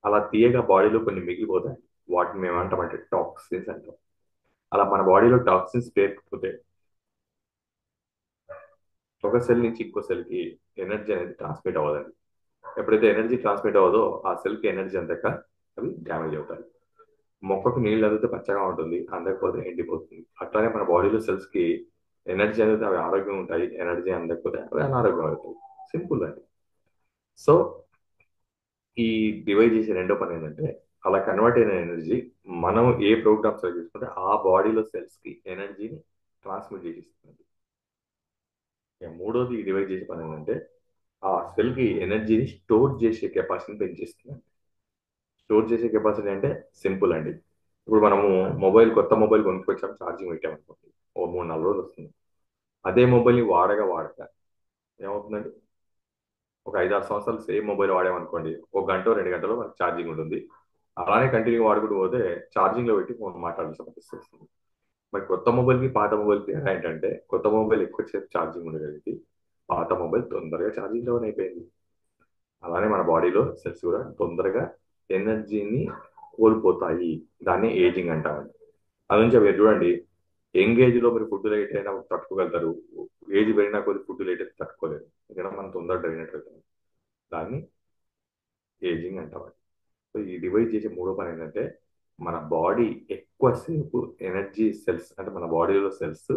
అలా తీయగా బాడీలో కొన్ని మిగిలిపోతాయి. వాటిని మేము ఏమంటామంటే టాక్సిన్స్ అంటాం. అలా మన బాడీలో టాక్సిన్స్ పేరుకుపోతే ఒక సెల్ నుంచి ఇంకో సెల్కి ఎనర్జీ అనేది ట్రాన్స్మిట్ అవ్వదండి. ఎప్పుడైతే ఎనర్జీ ట్రాన్స్మిట్ అవ్వదో ఆ సెల్కి ఎనర్జీ అందాక అవి డ్యామేజ్ అవుతాయి. మొక్కకు నీళ్ళు అందితే పచ్చగా ఉంటుంది, అందకపోతే ఎండిపోతుంది. అట్లానే మన బాడీలో సెల్స్ కి ఎనర్జీ అందితే అవి ఆరోగ్యంగా ఉంటాయి, ఎనర్జీ అందకపోతే అవి అనారోగ్యం అవుతాయి. సింపుల్ అండి. సో ఈ డివైడ్ చేసే రెండో పని ఏంటంటే, అలా కన్వర్ట్ అయిన ఎనర్జీ మనం ఏ ప్రోగ్రామ్స్ తీసుకుంటే ఆ బాడీలో సెల్స్ కి ఎనర్జీని ట్రాన్స్మిట్ చేసిస్తుంది. ఇక మూడోది ఈ డివైడ్ చేసే పని ఏంటంటే, ఆ సెల్ కి ఎనర్జీని స్టోర్ చేసే కెపాసిటీని పెంచేస్తుంది. స్టోర్ చేసే కెపాసిటీ అంటే సింపుల్ అండి. ఇప్పుడు మనము కొత్త మొబైల్ కొనుక్కొచ్చాం, ఛార్జింగ్ పెట్టామనుకోండి, ఓ 3-4 రోజులు వస్తుంది. అదే మొబైల్ని వాడగా ఏమవుతుందండి, ఒక 5-6 సంవత్సరాలు సేమ్ మొబైల్ వాడామనుకోండి, ఒక గంట 2 గంటలో మనకి ఛార్జింగ్ ఉంటుంది. అలానే కంటిన్యూ వాడుకుంటూ పోతే ఛార్జింగ్ లో పెట్టి ఫోన్ మాట్లాడాల్సిన పరిస్థితి వస్తుంది. మరి కొత్త మొబైల్కి పాత మొబైల్కి తేడా ఏంటంటే, కొత్త మొబైల్ ఎక్కువసేపు ఛార్జింగ్ ఉండగలిగింది, పాత మొబైల్ తొందరగా ఛార్జింగ్ డౌన్ అయిపోయింది. అలానే మన బాడీలో సెల్స్ కూడా తొందరగా ఎనర్జీని కోల్పోతాయి. దాన్ని ఏజింగ్ అంటామండి. అది నుంచి మీరు చూడండి, యంగ్ ఏజ్ లో మీరు ఫుడ్ లేట్ అయినా తట్టుకోగలుగుతారు, ఏజ్ పెరిగినా కొద్ది ఫుడ్ లేట్ అయితే తట్టుకోలేరు. ఎందుకంటే మనం తొందరగా అయినట్టు అవుతాం. దాన్ని ఏజింగ్ అంటామండి. సో ఈ డివైడ్ చేసే మూడో పని ఏంటంటే, మన బాడీ ఎక్కువసేపు ఎనర్జీ సెల్స్ అంటే మన బాడీలో సెల్స్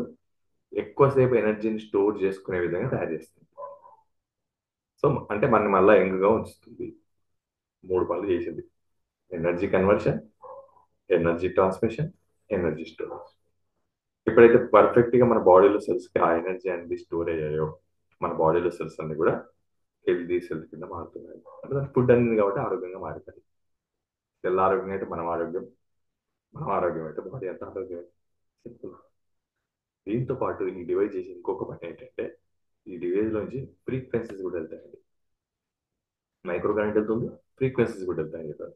ఎక్కువసేపు ఎనర్జీని స్టోర్ చేసుకునే విధంగా తయారు చేస్తుంది. సో అంటే మన మళ్ళీ యంగ్గా ఉంచుతుంది. మూడు పనులు చేసింది: energy conversion, energy transmission, energy storage. ఎప్పుడైతే పర్ఫెక్ట్ గా మన బాడీలో సెల్స్ కి ఆ ఎనర్జీ అనేది స్టోర్ అయ్యాయో, మన బాడీలో సెల్స్ అన్ని కూడా హెల్దీ సెల్స్ కింద మారుతున్నాయి. అంటే ఫుడ్ అనేది కాబట్టి ఆరోగ్యంగా మారుతాయి. సెల్ ఆరోగ్యం అయితే మనం ఆరోగ్యం, మనం ఆరోగ్యం అయితే బాడీ అంతా ఆరోగ్యం. సింపుల్. దీంతో పాటు ఈ డివైస్ చేసి ఇంకొక పని ఏంటంటే, ఈ డివైస్ లోంచి ఫ్రీక్వెన్సీస్ కూడా వెళ్తాయండి. మైక్రో కరెంట్ వెళ్తుంది, ఫ్రీక్వెన్సీస్ కూడా వెళ్తాయి కదా.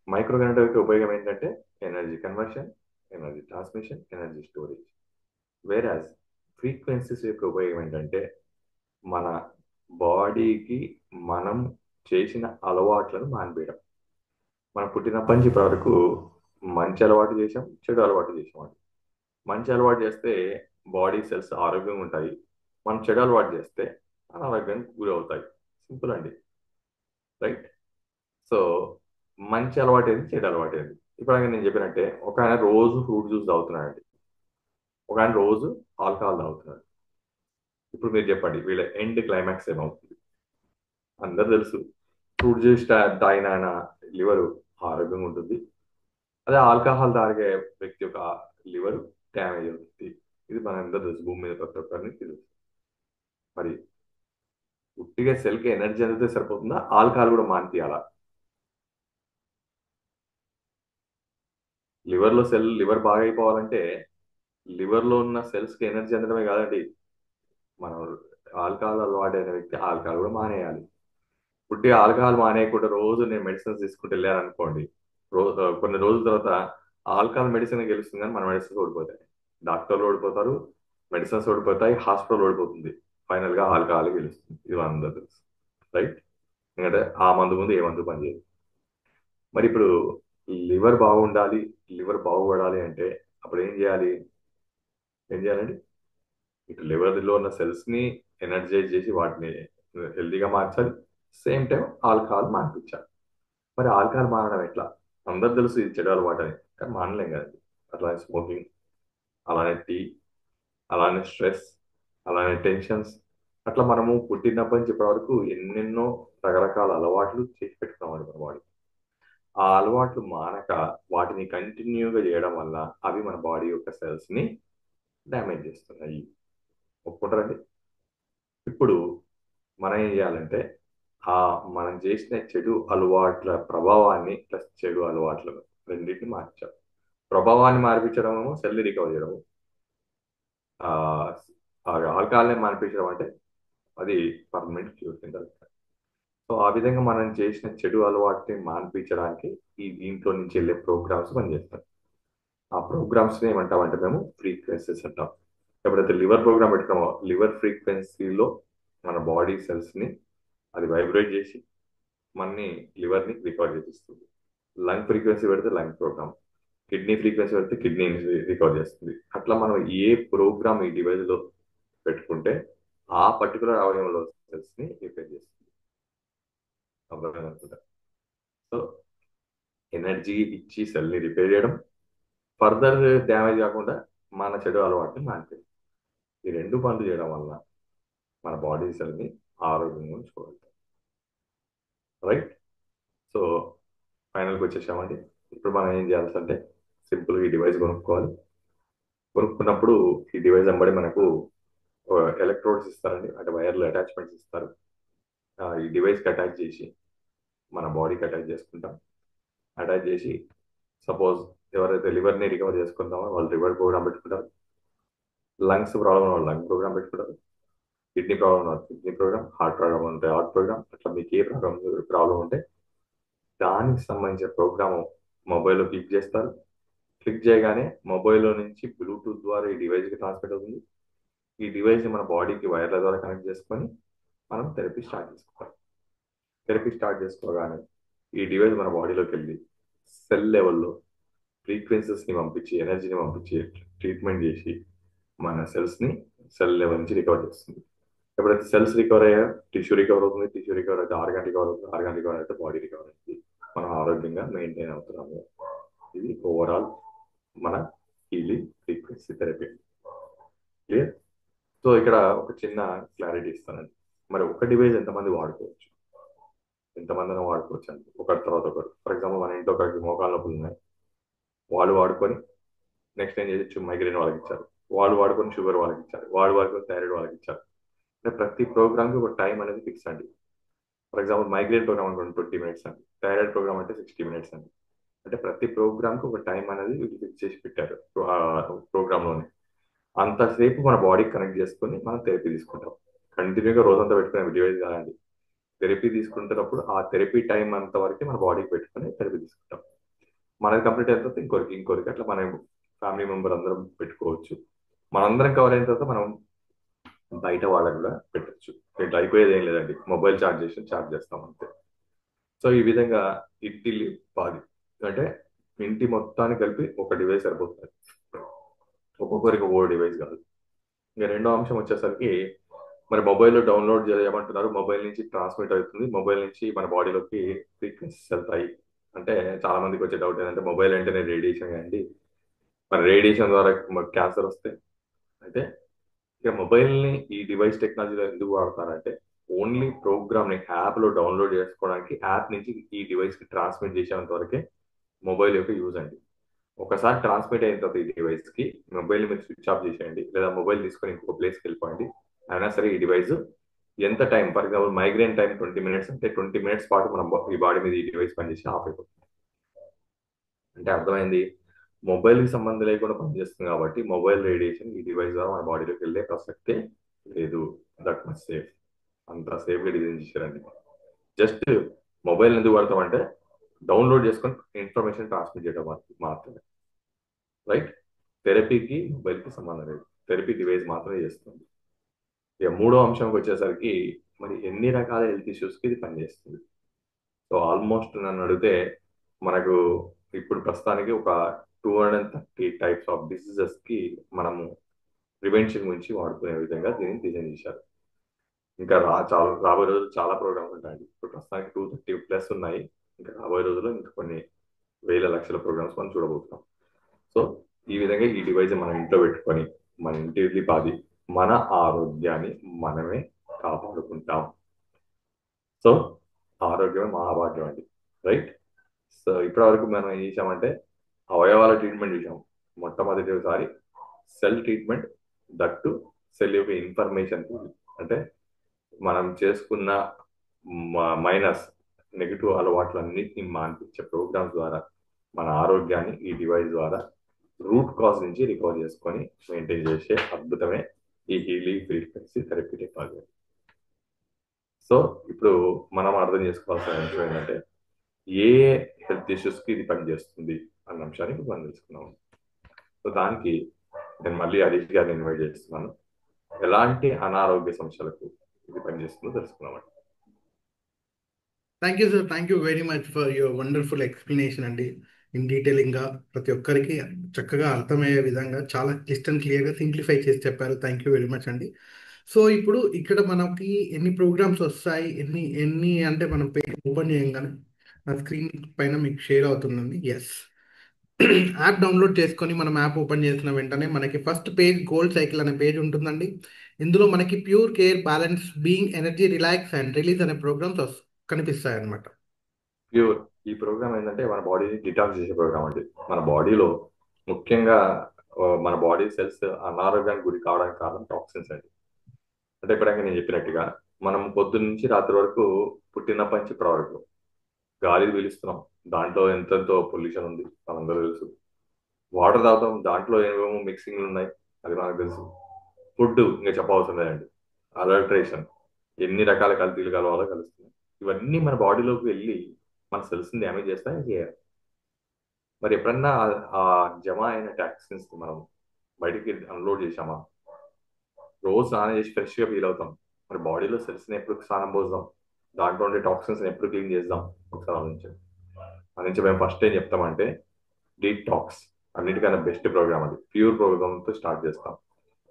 మైక్రో కరెంట్ యొక్క ఉపయోగం ఏంటంటే, energy conversion, energy transmission, energy storage. Whereas frequencies యొక్క ఉపయోగం ఏంటంటే, మన బాడీకి మనం చేసిన అలవాట్లను మానివేయడం. మనం పుట్టినప్పటి నుంచి ఇప్పటి వరకు మంచి అలవాటు చేసాం, చెడు అలవాటు చేసాం. మంచి అలవాటు చేస్తే బాడీ సెల్స్ ఆరోగ్యంగా ఉంటాయి, మనం చెడు అలవాటు చేస్తే అనారోగ్యానికి గురి అవుతాయి. సింపుల్ అండి, రైట్? సో మంచి అలవాటు ఏది, చెడు అలవాటు ఏది? ఇప్పుడు ఆయన నేను చెప్పినట్టే, ఒక ఆయన రోజు ఫ్రూట్ జ్యూస్ తాగుతున్నాడండి, ఒక ఆయన రోజు ఆల్కహాల్ తాగుతున్నాడు. ఇప్పుడు మీరు చెప్పండి, వీళ్ళ ఎండ్ క్లైమాక్స్ ఏమవుతుంది? అందరు తెలుసు, ఫ్రూట్ జ్యూస్ తాగిన ఆయన లివర్ ఆరోగ్యంగా ఉంటుంది, అదే ఆల్కహాల్ తాగే వ్యక్తి యొక్క లివర్ డ్యామేజ్ అవుతుంది. ఇది మన అందరూ తెలుసు, భూమి మీద ప్రతి ఒక్కరిని తెలుసు. మరి ఉట్టిగా సెల్కి ఎనర్జీ అందితే సరిపోతుందా, ఆల్కహాల్ కూడా మానిపియాలా? లివర్ బాగా అయిపోవాలంటే లివర్ లో ఉన్న సెల్స్ కి ఎనర్జీ అందడమే కాదండి, మనం ఆల్కహాల్ అలవాటైన వ్యక్తి ఆల్కహాల్ కూడా మానేయాలి. పుట్టి ఆల్కహాల్ మానేయకుండా రోజు నేను మెడిసిన్స్ తీసుకుంటూ వెళ్ళాను అనుకోండి, కొన్ని రోజుల తర్వాత ఆల్కహాల్ మెడిసిన్ గెలుస్తుంది కానీ మన మెడిసిన్స్ ఓడిపోతాయి. డాక్టర్లు ఓడిపోతారు, మెడిసిన్స్ ఓడిపోతాయి, హాస్పిటల్ ఓడిపోతుంది, ఫైనల్ గా ఆల్కహాల్ గెలుస్తుంది. ఇది అందరూ తెలుసు. రైట్. ఎందుకంటే ఆ మందు ముందు ఏ మందు పనిచేయదు. మరి ఇప్పుడు లివర్ బాగుండాలి, లివర్ బాగుపడాలి అంటే అప్పుడు ఏం చేయాలండి? ఇటు లివర్లో ఉన్న సెల్స్ ని ఎనర్జైజ్ చేసి వాటిని హెల్దీగా మార్చాలి. సేమ్ టైం ఆల్కహాల్ మానిపించాలి. మరి ఆల్కహాల్ మానడం ఎట్లా? అందరు తెలుసు ఇది చెడు అలవాటు అని, కానీ మానలేం కదండి. అట్లానే స్మోకింగ్, అలానే టీ, అలానే స్ట్రెస్, అలానే టెన్షన్స్, అట్లా మనము పుట్టినప్పటి నుంచి ఇప్పటి వరకు ఎన్నెన్నో రకరకాల అలవాట్లు చేసి పెట్టుకున్నామండి మన బాడీ. ఆ అలవాట్లు మానక వాటిని కంటిన్యూగా చేయడం వల్ల అవి మన బాడీ యొక్క సెల్స్ ని డ్యామేజ్ చేస్తున్నాయి. ఒప్పుకుంటారండి? ఇప్పుడు మనం ఏం చేయాలంటే ఆ మనం చేసిన చెడు అలవాట్ల ప్రభావాన్ని ప్లస్ చెడు అలవాట్లను రెండింటిని మార్చాలి. ప్రభావాన్ని మార్పించడము సెల్ రికవర్ చేయడము. ఆ ఆల్కహాల్ని మార్పించడం అంటే అది పర్మనెంట్ క్యూర్ కింద లెక్క. సో ఆ విధంగా మనం చేసిన చెడు అలవాటుని మాన్పించడానికి ఈ దీంట్లో నుంచి వెళ్ళే ప్రోగ్రామ్స్ పనిచేస్తాయి. ఆ ప్రోగ్రామ్స్ ఏమంటామంటే మేము ఫ్రీక్వెన్సీస్ అంటాం. ఎప్పుడైతే లివర్ ప్రోగ్రామ్ పెట్టుకున్నామో లివర్ ఫ్రీక్వెన్సీలో మన బాడీ సెల్స్ ని అది వైబ్రేట్ చేసి మనని లివర్ ని రికవర్ చేపిస్తుంది. లంగ్ ఫ్రీక్వెన్సీ పెడితే లంగ్ ప్రోగ్రామ్, కిడ్నీ ఫ్రీక్వెన్సీ పెడితే కిడ్నీ రికవర్ చేస్తుంది. అట్లా మనం ఏ ప్రోగ్రామ్ ఈ డివైస్ లో పెట్టుకుంటే ఆ పర్టికులర్ అవయవంలో సెల్స్ ని రిపేర్ చేస్తుంది. అర్థమైందనుకుంటా. సో ఎనర్జీ ఇచ్చి సెల్ ని రిపేర్ చేయడం, ఫర్దర్ డ్యామేజ్ కాకుండా మన చెడు అలవాటుని మానిపోయింది. ఈ రెండు పనులు చేయడం వల్ల మన బాడీ సెల్ ని ఆరోగ్యంగా ఉంచుకోగలుగుతాం. రైట్. సో ఫైనల్కి వచ్చేసామండి. ఇప్పుడు మనం ఏం చేయాల్సి అంటే సింపుల్గా ఈ డివైస్ కొనుక్కోవాలి. కొనుక్కున్నప్పుడు ఈ డివైస్ వెంబడి మనకు ఎలక్ట్రోడ్స్ ఇస్తారండి, అంటే వైర్లు అటాచ్మెంట్స్ ఇస్తారు. ఈ డివైస్కి అటాచ్ చేసి మన బాడీకి అటాచ్ చేసుకుంటాం. అటాచ్ చేసి సపోజ్ ఎవరైతే లివర్ని రికవర్ చేసుకుంటామో వాళ్ళు లివర్ ప్రోగ్రామ్ పెట్టుకుంటారు. లంగ్స్ ప్రాబ్లం వాళ్ళు లంగ్ ప్రోగ్రామ్ పెట్టుకుంటారు. కిడ్నీ ప్రాబ్లం వాళ్ళు కిడ్నీ ప్రోగ్రామ్, హార్ట్ ప్రాబ్లం ఉంటే హార్ట్ ప్రోగ్రామ్. అట్లా మీకు ఏ ప్రాబ్లం ఉంటే దానికి సంబంధించిన ప్రోగ్రామ్ మొబైల్లో క్లిక్ చేస్తారు. క్లిక్ చేయగానే మొబైల్లో నుంచి బ్లూటూత్ ద్వారా ఈ డివైస్కి ట్రాన్స్మిట్ అవుతుంది. ఈ డివైస్ని మన బాడీకి వైర్ల ద్వారా కనెక్ట్ చేసుకొని మనం థెరపీ స్టార్ట్ చేసుకోవాలి. థెరపీ స్టార్ట్ చేసుకోగానే ఈ డివైస్ మన బాడీలోకి వెళ్ళి సెల్ లెవెల్లో ఫ్రీక్వెన్సీస్ని పంపించి ఎనర్జీని పంపించి ట్రీట్మెంట్ చేసి మన సెల్స్ని సెల్ లెవెల్ నుంచి రికవర్ చేస్తుంది. ఎప్పుడైతే సెల్స్ రికవర్ అయ్యా టిష్యూ రికవర్ అవుతుంది, టిష్యూ రికవర్ అయితే ఆర్గాన్ రికవర్ అవుతుంది, ఆర్గాన్ రికవర్ అయితే బాడీ రికవర్ అవుతుంది. మనం ఆరోగ్యంగా మెయింటైన్ అవుతున్నాము. ఇది ఓవరాల్ మన healing frequency therapy. Clear? So ఇక్కడ ఒక చిన్న క్లారిటీ ఇస్తానండి. మరి ఒక డివైస్ ఎంతమంది వాడుకోవచ్చు, ఎంతమందిని వాడుకోవచ్చు అండి ఒకటి తర్వాత ఒకరు. ఫర్ ఎగ్జాంపుల్ మన ఇంట్లో ఒకరికి మోకాళ్ళ నొప్పులు ఉన్నాయి, వాళ్ళు వాడుకొని నెక్స్ట్ ఏం చేయొచ్చు, మైగ్రేన్ వాళ్ళకి ఇచ్చారు, వాళ్ళు వాడుకొని షుగర్ వాళ్ళకి ఇచ్చారు, వాళ్ళు వాడుకొని థైరాయిడ్ వాళ్ళకి ఇచ్చారు. అంటే ప్రతి ప్రోగ్రామ్కి ఒక టైం అనేది ఫిక్స్ అండి. ఫర్ ఎగ్జాంపుల్ మైగ్రేన్ ప్రోగ్రామ్ అనుకోండి 20 మినిట్స్ అండి, థైరాయిడ్ ప్రోగ్రామ్ అంటే 60 మినిట్స్ అండి. అంటే ప్రతి ప్రోగ్రామ్కి ఒక టైం అనేది ఫిక్స్ చేసి పెట్టారు ప్రోగ్రాంలోనే. అంతసేపు మన బాడీకి కనెక్ట్ చేసుకొని మనం థెరపీ తీసుకుంటాం. కంటిన్యూగా రోజంతా పెట్టుకునే డివైస్ కాదండి. థెరపీ తీసుకుంటున్నప్పుడు ఆ థెరపీ టైం అంత వరకు మన బాడీకి పెట్టుకొని థెరపీ తీసుకుంటాం. మనది కంప్లీట్ అయిన తర్వాత ఇంకొకరికి అట్లా మనం ఫ్యామిలీ మెంబర్ అందరం పెట్టుకోవచ్చు. మనందరం కవర్ అయిన తర్వాత మనం బయట వాళ్ళకి కూడా పెట్టచ్చు. ఇట్లా అయిపోయేది ఏం లేదండి, మొబైల్ ఛార్జ్ చేస్తాం అంతే. సో ఈ విధంగా ఇంటిల్లి పాది, అంటే ఇంటి మొత్తాన్ని కలిపి ఒక డివైస్ సరిపోతుంది, ఒక్కొక్కరికి ఒక్కో డివైస్ కాదు. ఇంకా రెండో అంశం వచ్చేసరికి మరి మొబైల్లో డౌన్లోడ్ చేయమంటున్నారు, మొబైల్ నుంచి ట్రాన్స్మిట్ అవుతుంది, మొబైల్ నుంచి మన బాడీలోకి ఫ్రీక్వెన్సీస్ వెళ్తాయి. అంటే చాలా మందికి వచ్చే డౌట్ ఏంటంటే మొబైల్ అంటేనే రేడియేషన్ అండి, మరి రేడియేషన్ ద్వారా క్యాన్సర్ వస్తే. అయితే ఇక మొబైల్ని ఈ డివైస్ టెక్నాలజీలో ఎందుకు వాడతారంటే ఓన్లీ ప్రోగ్రామ్ని యాప్లో డౌన్లోడ్ చేసుకోవడానికి, యాప్ నుంచి ఈ డివైస్కి ట్రాన్స్మిట్ చేసేంత వరకే మొబైల్ యొక్క యూజ్ అండి. ఒకసారి ట్రాన్స్మిట్ అయిన తర్వాత ఈ డివైస్కి మొబైల్ మీరు స్విచ్ ఆఫ్ చేసేయండి, లేదా మొబైల్ తీసుకొని ఇంకొక ప్లేస్కి వెళ్ళిపోండి, అయినా సరే ఈ డివైస్ ఎంత time, for example migraine time 20 minutes అంటే 20 మినిట్స్ పాటు మనం ఈ బాడీ మీద ఈ డివైస్ పనిచేసి ఆఫ్ అయిపోతుంది. అంటే అర్థమైంది, మొబైల్కి సంబంధం లేకుండా పనిచేస్తుంది కాబట్టి మొబైల్ రేడియేషన్ ఈ డివైస్ ద్వారా మన బాడీలోకి వెళ్ళే ప్రసక్తే లేదు. That much safe. అంత సేఫ్గా డిజైన్ చేశారండి. జస్ట్ మొబైల్ ఎందుకు వాడతామంటే డౌన్లోడ్ చేసుకొని ఇన్ఫర్మేషన్ ట్రాన్స్మిట్ చేయడం మాత్రమే. రైట్. థెరపీకి మొబైల్కి సంబంధం లేదు, థెరపీ డివైస్ మాత్రమే చేస్తుంది. ఇక మూడో అంశంకి వచ్చేసరికి మరి ఎన్ని రకాల హెల్త్ ఇష్యూస్కి ఇది పనిచేస్తుంది? సో ఆల్మోస్ట్ నన్ను అడిగితే మనకు ఇప్పుడు ప్రస్తుతానికి ఒక 230 టైప్స్ ఆఫ్ డిసీజెస్కి మనము ప్రివెన్షన్ గురించి వాడుకునే విధంగా దీన్ని డిజైన్ చేశారు. ఇంకా చాలా రాబోయే రోజులు చాలా ప్రోగ్రామ్స్ ఉంటాయండి. ఇప్పుడు ప్రస్తుతానికి 230+ ఉన్నాయి. ఇంకా రాబోయే రోజుల్లో ఇంకా కొన్ని వేల లక్షల ప్రోగ్రామ్స్ మనం చూడబోతున్నాం. సో ఈ విధంగా ఈ డివైస్ మనం ఇంట్లో పెట్టుకొని మన ఇంటి పాది మన ఆరోగ్యాన్ని మనమే కాపాడుకుంటాం. సో ఆరోగ్యమే మహాభాగ్యం అండి, రైట్? సో ఇప్పటి వరకు మనం ఏం చేసామంటే అవయవాల ట్రీట్మెంట్ చూసాం. మొట్టమొదటిసారి సెల్ ట్రీట్మెంట్, దట్టు సెల్ యొక్క ఇన్ఫర్మేషన్, అంటే మనం చేసుకున్న మైనస్ నెగిటివ్ అలవాట్లన్నింటినీ మాన్పించే ప్రోగ్రామ్స్ ద్వారా మన ఆరోగ్యాన్ని ఈ డివైస్ ద్వారా రూట్ కాజ్ నుంచి రికవర్ చేసుకొని మెయింటైన్ చేసే అద్భుతమే ఈ healing frequency therapy technology. So ఇప్పుడు మనం అర్థం చేసుకోవాల్సిన అంశం ఏంటంటే ఏ హెల్త్ ఇష్యూస్కి ఇది పనిచేస్తుంది అన్న అంశాన్ని ఇప్పుడు మనం తెలుసుకున్నాం. సో దానికి నేను మళ్ళీ హరీష్ గారిని ఇన్వైట్ చేస్తున్నాను. ఎలాంటి అనారోగ్య సమస్యలకు ఇది పనిచేస్తుందో తెలుసుకున్నామండి. Thank you sir, thank you very much for your wonderful explanation అండి. ఇన్ డీటెయిలింగ్గా ప్రతి ఒక్కరికి చక్కగా అర్థమయ్యే విధంగా చాలా క్లిస్ట్ అండ్ క్లియర్గా సింప్లిఫై చేసి చెప్పారు. థ్యాంక్ యూ వెరీ మచ్ అండి. సో ఇప్పుడు ఇక్కడ మనకి ఎన్ని ప్రోగ్రామ్స్ వస్తాయి, ఎన్ని ఎన్ని అంటే మనం పేజ్ ఓపెన్ చేయగానే నా స్క్రీన్ పైన మీకు షేర్ అవుతుందండి. ఎస్, యాప్ డౌన్లోడ్ చేసుకొని మనం యాప్ ఓపెన్ చేసిన వెంటనే మనకి ఫస్ట్ పేజ్ గోల్డ్ సైకిల్ అనే పేజ్ ఉంటుందండి. ఇందులో మనకి pure care, balance, being, energy, relax and release అనే ప్రోగ్రామ్స్ కనిపిస్తాయి అన్నమాట. ప్యూర్ ఈ ప్రోగ్రామ్ ఏంటంటే మన బాడీని డిటాక్స్ చేసే ప్రోగ్రామ్ అండి. మన బాడీలో ముఖ్యంగా మన బాడీ సెల్స్ అనారోగ్యానికి గురి కావడానికి కారణం టాక్సిన్స్ అండి. అంటే ఇప్పటికే నేను చెప్పినట్టుగా మనం పొద్దున్న నుంచి రాత్రి వరకు పుట్టినప్పటి నుంచి ఇప్పటి వరకు గాలి పీలుస్తున్నాం, దాంట్లో ఎంతెంతో పొల్యూషన్ ఉంది మనందరూ తెలుసు. వాటర్ తాగుతాం, దాంట్లో ఏమేమో మిక్సింగ్లు ఉన్నాయి, అది మనకు తెలుసు. ఫుడ్ ఇంకా చెప్పవలసిన లేదండి. అడల్ట్రేషన్, ఎన్ని రకాల కల్తీలు కలవాలో కలుస్తుంది. ఇవన్నీ మన బాడీలోకి వెళ్ళి మన సెల్స్ని డ్యామేజ్ చేస్తాయి చేయాలి. మరి ఎప్పుడన్నా ఆ జమ అయిన టాక్సిన్స్ మనం బయటికి అన్లోడ్ చేసామా? రోజు స్నానం చేసి ఫ్రెష్గా ఫీల్ అవుతాం, మరి బాడీలో సెల్స్ని ఎప్పుడు స్నానం పోస్తాం, దాంట్లో ఉండే టాక్సిన్స్ని ఎప్పుడు క్లీన్ చేద్దాం? ఒకసారి ఆలోచించండి. నుంచి మేము ఫస్ట్ ఏం చెప్తామంటే డీటాక్స్ అన్నిటికన్నా బెస్ట్ ప్రోగ్రామ్ అది. ప్యూర్ ప్రోగ్రామ్తో స్టార్ట్ చేస్తాం.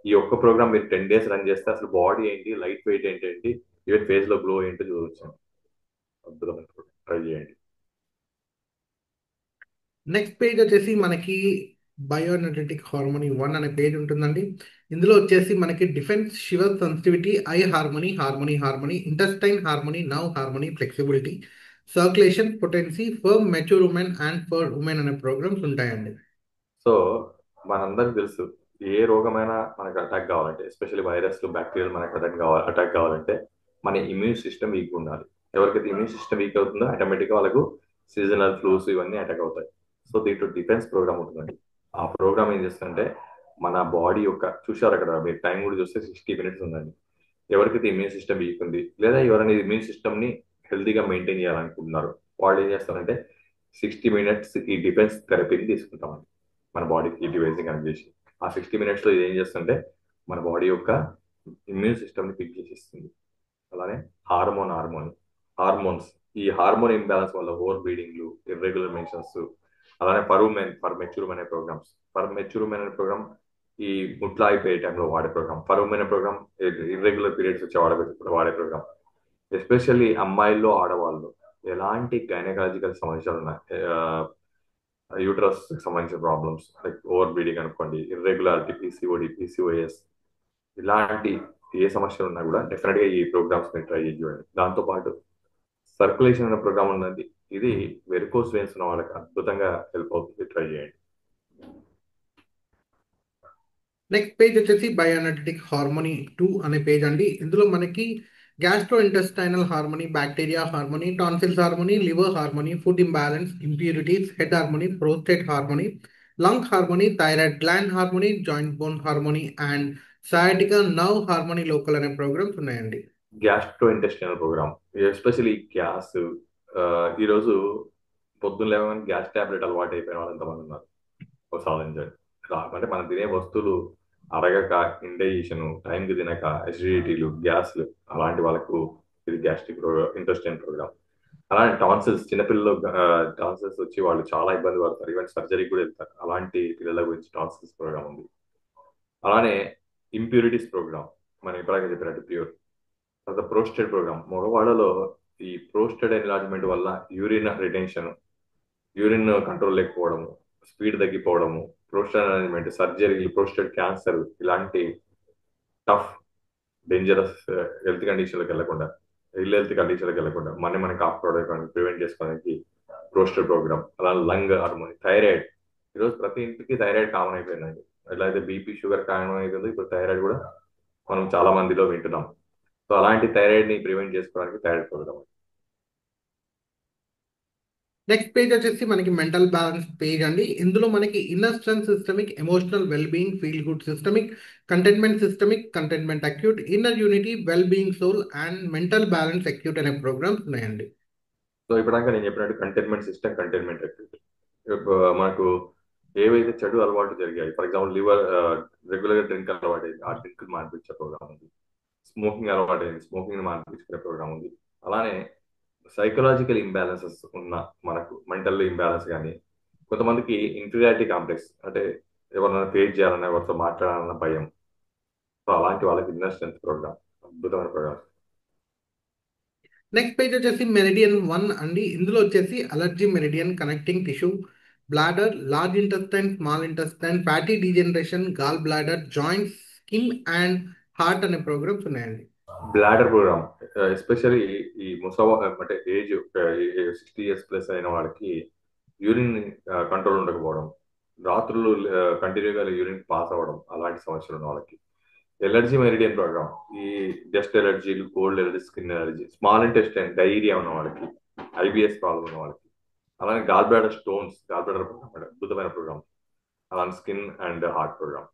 ఈ ఒక్క ప్రోగ్రామ్ మీరు 10 days రన్ చేస్తే అసలు బాడీ ఏంటి, లైట్ వెయిట్ ఏంటి, ఈవెన్ ఫేస్ లో గ్లో ఏంటో చూడవచ్చు. అద్భుతమైన ట్రై చేయండి. నెక్స్ట్ పేజ్ వచ్చేసి మనకి బయోఎనర్జెటిక్ హార్మోనీ 1 అనే పేజ్ ఉంటుందండి. ఇందులో వచ్చేసి మనకి defence, shiver sensitivity, I harmony, harmony, intestine harmony, nerve harmony, flexibility, circulation, potency, for mature women and for women అనే ప్రోగ్రామ్స్ ఉంటాయండి. సో మనందరికి తెలుసు, ఏ రోగమైనా మనకు అటాక్ కావాలంటే, ఎస్పెషల్లీ వైరస్లు, బ్యాక్టీరియల్ మనకు అటాక్ కావాలంటే మన ఇమ్యూన్ సిస్టమ్ వీక్ ఉండాలి. ఎవరికైతే ఇమ్యూన్ సిస్టమ్ వీక్ అవుతుందో ఆటోమేటిక్గా వాళ్ళకు సీజనల్ ఫ్లూస్ ఇవన్నీ అటాక్ అవుతాయి. సో దీంట్లో డిఫెన్స్ ప్రోగ్రామ్ ఉంటుందండి. ఆ ప్రోగ్రామ్ ఏం చేస్తుందంటే మన బాడీ యొక్క, చూశారు అక్కడ మీరు టైం కూడా చూస్తే 60 minutes ఉందండి. ఎవరికైతే ఇమ్యూన్ సిస్టమ్ వీక్ ఉంది, లేదా ఎవరైనా ఇమ్యూన్ సిస్టమ్ని హెల్తీగా మెయింటైన్ చేయాలనుకుంటున్నారు, వాళ్ళు ఏం చేస్తారంటే 60 minutes ఈ డిఫెన్స్ థెరపీని తీసుకుంటామండి. మన బాడీకి ఈ డివైస్ కనెక్ట్ చేసి ఆ 60 minutes ఇది ఏం చేస్తుంటే మన బాడీ యొక్క ఇమ్యూన్ సిస్టమ్ని పిక్ చేసేస్తుంది. అలానే హార్మోన్స్, ఈ హార్మోన్ ఇంబ్యాలెన్స్ వల్ల ఓవర్ బ్లీడింగ్లు, ఇర్రెగ్యులర్ మెన్షన్స్, అలానే ఫర్ మెచ్యూర్ అనే ప్రోగ్రామ్స్. ఫర్ మెచ్యూర్ అనే ప్రోగ్రామ్ ఈ ముట్లా అయిపోయే టైంలో వాడే ప్రోగ్రామ్. ఫర్ ఉమెన్ అనే ప్రోగ్రామ్ ఇర్రెగ్యులర్ పీరియడ్స్ వచ్చే వాడే ప్రోగ్రామ్. ఎస్పెషల్లీ అమ్మాయిల్లో, ఆడవాళ్ళు ఎలాంటి గైనకాలజికల్ సమస్యలు ఉన్నాయి, యూట్రస్ సంబంధించిన ప్రాబ్లమ్స్ లైక్ ఓవర్ బ్లీడింగ్ అనుకోండి, ఇర్రెగ్యులారిటీ, పీసీఓఎస్, ఇలాంటి ఏ సమస్యలు ఉన్నా కూడా డెఫినెట్గా ఈ ప్రోగ్రామ్స్ మీరు ట్రై చేసి చూడండి. దాంతోపాటు సర్క్యులేషన్ అనే ప్రోగ్రామ్ ఉన్నది. ఇది వెరికోస్ వెయిన్స్ ఉన్న వాళ్ళకి అద్భుతంగా హెల్ప్ అవుతుంది, ట్రై చేయండి. నెక్స్ట్ పేజ్ వచ్చేసి బయోఎనర్జెటిక్ హార్మోనీ 2 అనే పేజ్ అండి. ఇందులో మనకి gastro intestinal harmony, bacteria harmony, tonsils harmony, liver harmony, food imbalance, impurities, head harmony, prostate harmony, lung harmony, thyroid gland harmony, joint bone harmony and sciatica nerve harmony local అనే programmes ఉన్నాయండి. Gastro intestinal programme, especially gas. ఈరోజు పొద్దున్న లేవగానే gas tablet అలవాటు అయిపోయిన వాళ్ళు ఎంతమంది ఉన్నారు? ఒకసారి ఆలోచించండి. అంటే మనం తినే వస్తువులు అరగక, ఇండైజేషన్, టైంకి తినక, అసిడిటీలు, గ్యాస్లు, అలాంటి వాళ్ళకు ఇది గ్యాస్ట్రిక్ ఇంటెస్టైన్ ప్రోగ్రామ్. అలానే టాన్సిల్స్, చిన్నపిల్లలు టాన్సిల్స్ వచ్చి వాళ్ళు చాలా ఇబ్బంది పడతారు, ఈవెన్ సర్జరీ కూడా వెళ్తారు. అలాంటి పిల్లల గురించి టాన్సిల్స్ ప్రోగ్రామ్ ఉంది. అలానే ఇంప్యూరిటీస్ ప్రోగ్రామ్, మనం ఇప్పటికే చెప్పినట్టు ప్యూర్. తర్వాత ప్రోస్టేట్ ప్రోగ్రామ్, మగవాళ్ళలో ఈ ప్రోస్టేట్ ఎన్లార్జ్మెంట్ వల్ల యూరిన్ రిటెన్షన్, యూరిన్ కంట్రోల్ లేకపోవడము, స్పీడ్ తగ్గిపోవడము, prostate enlargement, surgery, prostate cancer, ఇలాంటి టఫ్ డేంజరస్ హెల్త్ కండిషన్లకు వెళ్లకుండా, ఇల్ హెల్త్ కండిషన్లకు వెళ్లకుండా మనం కాపాడుకోవడానికి, ప్రివెంట్ చేసుకోవడానికి ప్రోస్టేట్ ప్రోగ్రామ్. అలా లంగ్ హార్మోన్, థైరాయిడ్. ఈరోజు ప్రతి ఇంటికి థైరాయిడ్ కామన్ అయిపోయిందండి. ఎలా అయితే బీపీ షుగర్ కామన్ అవుతుందో, ఇప్పుడు థైరాయిడ్ కూడా మనం చాలా మందిలో వింటున్నాం. సో అలాంటి థైరాయిడ్ ని ప్రివెంట్ చేసుకోవడానికి థైరాయిడ్ ప్రోగ్రామ్. నెక్స్ట్ పేజ్ వచ్చేసి మనకి మెంటల్ బ్యాలెన్స్ పేజ్ అండి. ఇందులో మనకి inner strength systemic, emotional well being, feel good systemic, contentment systemic, contentment acute, inner unity, well being soul and mental balance acute అనే programmes ఉన్నాయండి. So ఇప్పటిదాకా నేను చెప్పినట్టు కంటైన్మెంట్ సిస్టమ్, కంటైన్మెంట్ యాక్టివిటీ. మనకు ఏవైతే చెడు అలవాటు జరిగాయి, ఫర్ ఎగ్జాంపుల్ లివర్ రెగ్యులర్ గా డ్రింక్ అలవాటు అయింది, ఆ డ్రింక్ మానిపించే ప్రోగ్రామ్ ఉంది. స్మోకింగ్ అలవాటు అయింది, స్మోకింగ్ మానిపించుకునే ప్రోగ్రామ్ ఉంది. అలానే సైకలాజికల్ ఇంబ్యాలెన్సెస్ ఉన్న, మనకు మెంటల్ ఇంబ్యాలెన్స్ కానీ, కొంతమందికి ఇన్ఫీరియారిటీ కాంప్లెక్స్, అంటే ఎవరైనా ఫేస్ చేయాలన్నా, ఎవరితో మాట్లాడాలన్న భయం. సో అలాంటి వాళ్ళకి ఇన్నర్ స్ట్రెంత్ ప్రోగ్రామ్, అద్భుతమైన ప్రోగ్రామ్. నెక్స్ట్ పేజ్ వచ్చేసి మెరిడియన్ 1 అండి. ఇందులో వచ్చేసి allergy meridian, connecting tissue, bladder, large intestine, small intestine, fatty degeneration, gall bladder, joints, skin and heart అనే ప్రోగ్రామ్స్ ఉన్నాయండి. బ్లాడర్ ప్రోగ్రామ్, ఎస్పెషల్లీ ఈ ముసవా అంటే ఏజ్ 60 ఇయర్స్ ప్లస్ అయిన వాళ్ళకి యూరిన్ కంట్రోల్ ఉండకపోవడం, రాత్రులు కంటిన్యూగా యూరిన్ పాస్ అవ్వడం, అలాంటి సమస్యలు ఉన్న వాళ్ళకి. ఎలర్జీ మెరిడియన్ ప్రోగ్రామ్, ఈ డస్ట్ ఎలర్జీలు, cold allergy, skin allergy, small intestine, diarrhoea ఉన్న వాళ్ళకి, ఐబిఎస్ ప్రాబ్లం ఉన్న వాళ్ళకి. అలానే gall bladder stones, gall bladder program అద్భుతమైన ప్రోగ్రామ్. అలానే skin and heart program.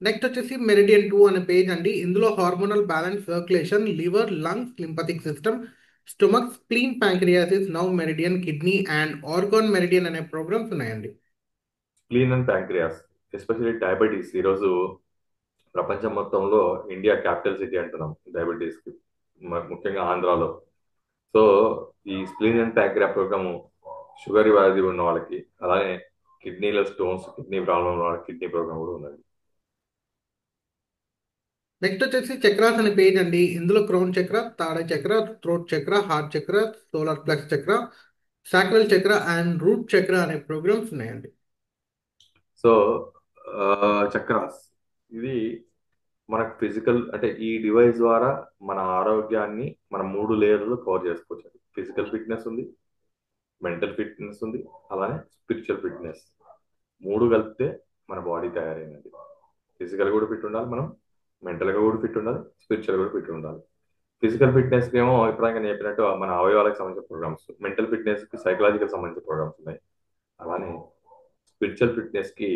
Next వచ్చేసి మెరిడియన్ 2 అనే పేజ్ అండి. ఇందులో hormonal balance, circulation, liver, lungs, lymphatic system, stomach, spleen, pancreas, nerve meridian, kidney and organ meridian అనే ప్రోగ్రామ్స్ ఉన్నాయండి. Spleen and pancreas, especially diabetes. ఈరోజు ప్రపంచం మొత్తంలో ఇండియా క్యాపిటల్ సిటీ అంటున్నాం డయాబెటీస్ కి, ముఖ్యంగా ఆంధ్రాలో. సో ఈ spleen and pancreas programme sugar వ్యాధి ఉన్న వాళ్ళకి, అలానే కిడ్నీలో స్టోన్స్, కిడ్నీ ప్రాబ్లం ఉన్న వాళ్ళకి కిడ్నీ ప్రోగ్రామ్ కూడా ఉందండి. నెక్స్ట్ వచ్చేసి చక్రాస్ అనే పేజ్ అండి. ఇందులో క్రౌన్ చక్ర, తాడ చక్ర, థ్రోట్ చక్ర, హార్ట్ చక్ర, సోలార్ ప్లెక్స్ చక్ర, సాక్రల్ చక్ర అండ్ రూట్ చక్ర అనే ప్రోగ్రామ్స్ ఉన్నాయండి. సో చక్రాస్, ఇది మనకు ఫిజికల్, అంటే ఈ డివైస్ ద్వారా మన ఆరోగ్యాన్ని మన 3 లేయర్లు కవర్ చేసుకోవచ్చు. ఫిజికల్ ఫిట్నెస్ ఉంది, మెంటల్ ఫిట్నెస్ ఉంది, అలానే స్పిరిచువల్ ఫిట్నెస్. 3 కలిపితే మన బాడీ తయారైనది. ఫిజికల్ కూడా ఫిట్ ఉండాలి మనం, మెంటల్ గా కూడా ఫిట్ ఉండాలి, స్పిరిచువల్ కూడా ఫిట్ ఉండాలి. ఫిజికల్ ఫిట్నెస్ కి ఏమో ఇప్పుడు నేను చెప్పినట్టు మన అవయవాలకు సంబంధించిన ప్రోగ్రామ్స్, మెంటల్ ఫిట్నెస్ కి సైకలాజికల్ సంబంధించిన ప్రోగ్రామ్స్ ఉన్నాయి. అలానే స్పిరిచువల్ ఫిట్నెస్ కి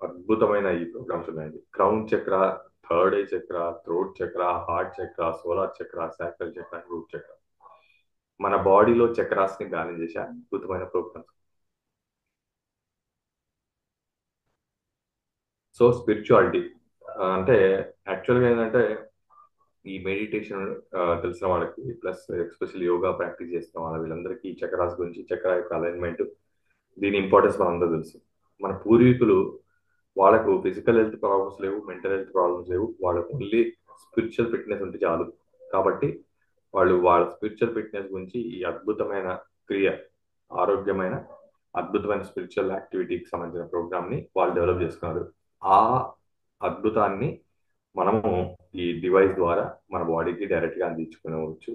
అద్భుతమైన ఈ ప్రోగ్రామ్స్ ఉన్నాయండి. క్రౌన్ చక్ర, థర్డ్ ఐ చక్ర, థ్రోట్ చక్ర, హార్ట్ చక్ర, సోలార్ చక్ర, సాక్రల్ చక్ర, రూట్ చక్ర. మన బాడీలో చక్రాస్ ని బ్యాలెన్స్ చేసే అద్భుతమైన ప్రోగ్రామ్స్. సో స్పిరిచువాలిటీ అంటే యాక్చువల్గా ఏంటంటే, ఈ మెడిటేషన్ తెలిసిన వాళ్ళకి, ప్లస్ ఎస్పెషల్ యోగా ప్రాక్టీస్ చేసిన వాళ్ళ, వీళ్ళందరికీ ఈ చక్రాస్ గురించి, చక్ర యొక్క అలైన్మెంట్, దీని ఇంపార్టెన్స్ మనందరూ తెలుసు. మన పూర్వీకులు, వాళ్ళకు ఫిజికల్ హెల్త్ ప్రాబ్లమ్స్ లేవు, మెంటల్ హెల్త్ ప్రాబ్లమ్స్ లేవు, వాళ్ళకు ఓన్లీ స్పిరిచువల్ ఫిట్నెస్ ఉంటే చాలు. కాబట్టి వాళ్ళు వాళ్ళ స్పిరిచువల్ ఫిట్నెస్ గురించి ఈ అద్భుతమైన క్రియ, ఆరోగ్యమైన అద్భుతమైన స్పిరిచువల్ యాక్టివిటీకి సంబంధించిన ప్రోగ్రామ్ ని వాళ్ళు డెవలప్ చేసుకున్నారు. ఆ అద్భుతాన్ని మనము ఈ డివైస్ ద్వారా మన బాడీకి డైరెక్ట్ గా అందించుకోవచ్చు.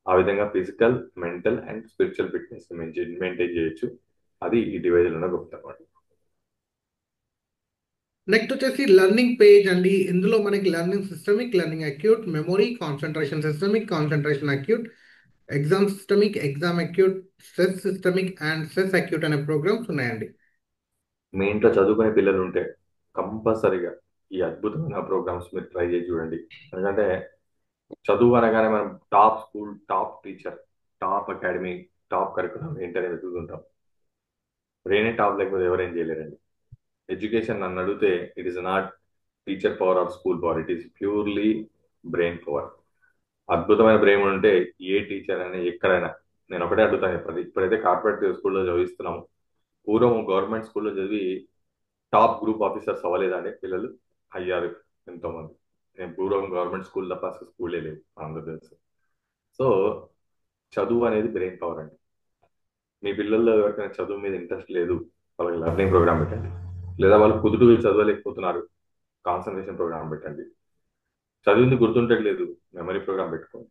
ఆ విధంగా physical, mental and spiritual fitness maintain చేయొచ్చు. అది ఈ డివైస్ లో గొప్పతనం. నెక్స్ట్ వచ్చేసి లెర్నింగ్ పేజ్ అండి. ఇందులో మనకి learning systemic, learning acute, memory, concentration systemic, concentration acute, exam systemic, exam acute, stress systemic and stress acute అనే ప్రోగ్రామ్స్ ఉన్నాయండి. మీ ఇంట్లో చదువుకునే పిల్లలు ఉంటే కంపల్సరీగా ఈ అద్భుతమైన ప్రోగ్రామ్స్ మీరు ట్రై చేసి చూడండి. ఎందుకంటే చదువు అనగానే మనం top school, top teacher, top academy, top curriculum ఏంటనే వెతుకుతుంటాం. బ్రెయిన్ టాప్ లేకపోతే ఎవరేం చేయలేరండి. ఎడ్యుకేషన్ నన్ను అడిగితే it is not teacher power or school power, it is purely brain power. అద్భుతమైన బ్రెయిన్ ఉంటే ఏ టీచర్ అయినా ఎక్కడైనా, నేను ఒకటే అడుగుతాను చెప్పండి, ఇప్పుడైతే కార్పొరేట్ స్కూల్లో చదివిస్తున్నాము, పూర్వం గవర్నమెంట్ స్కూల్లో చదివి టాప్ గ్రూప్ ఆఫీసర్స్ అవ్వలేదండి పిల్లలు? అయ్యారు ఎంతో మంది. నేను పూర్వం గవర్నమెంట్ స్కూల్ తప్ప అసలు స్కూలే లేదు ఆంధ్రప్రదేశ్. సో చదువు అనేది బ్రెయిన్ పవర్ అండి. మీ పిల్లల్లో ఎవరికైనా చదువు మీద ఇంట్రెస్ట్ లేదు, వాళ్ళకి లెర్నింగ్ ప్రోగ్రామ్ పెట్టండి. లేదా వాళ్ళు కుదురు చదవలేకపోతున్నారు, కాన్సన్ట్రేషన్ ప్రోగ్రామ్ పెట్టండి. చదివింది గుర్తుండట్లేదు, మెమరీ ప్రోగ్రామ్ పెట్టుకోండి.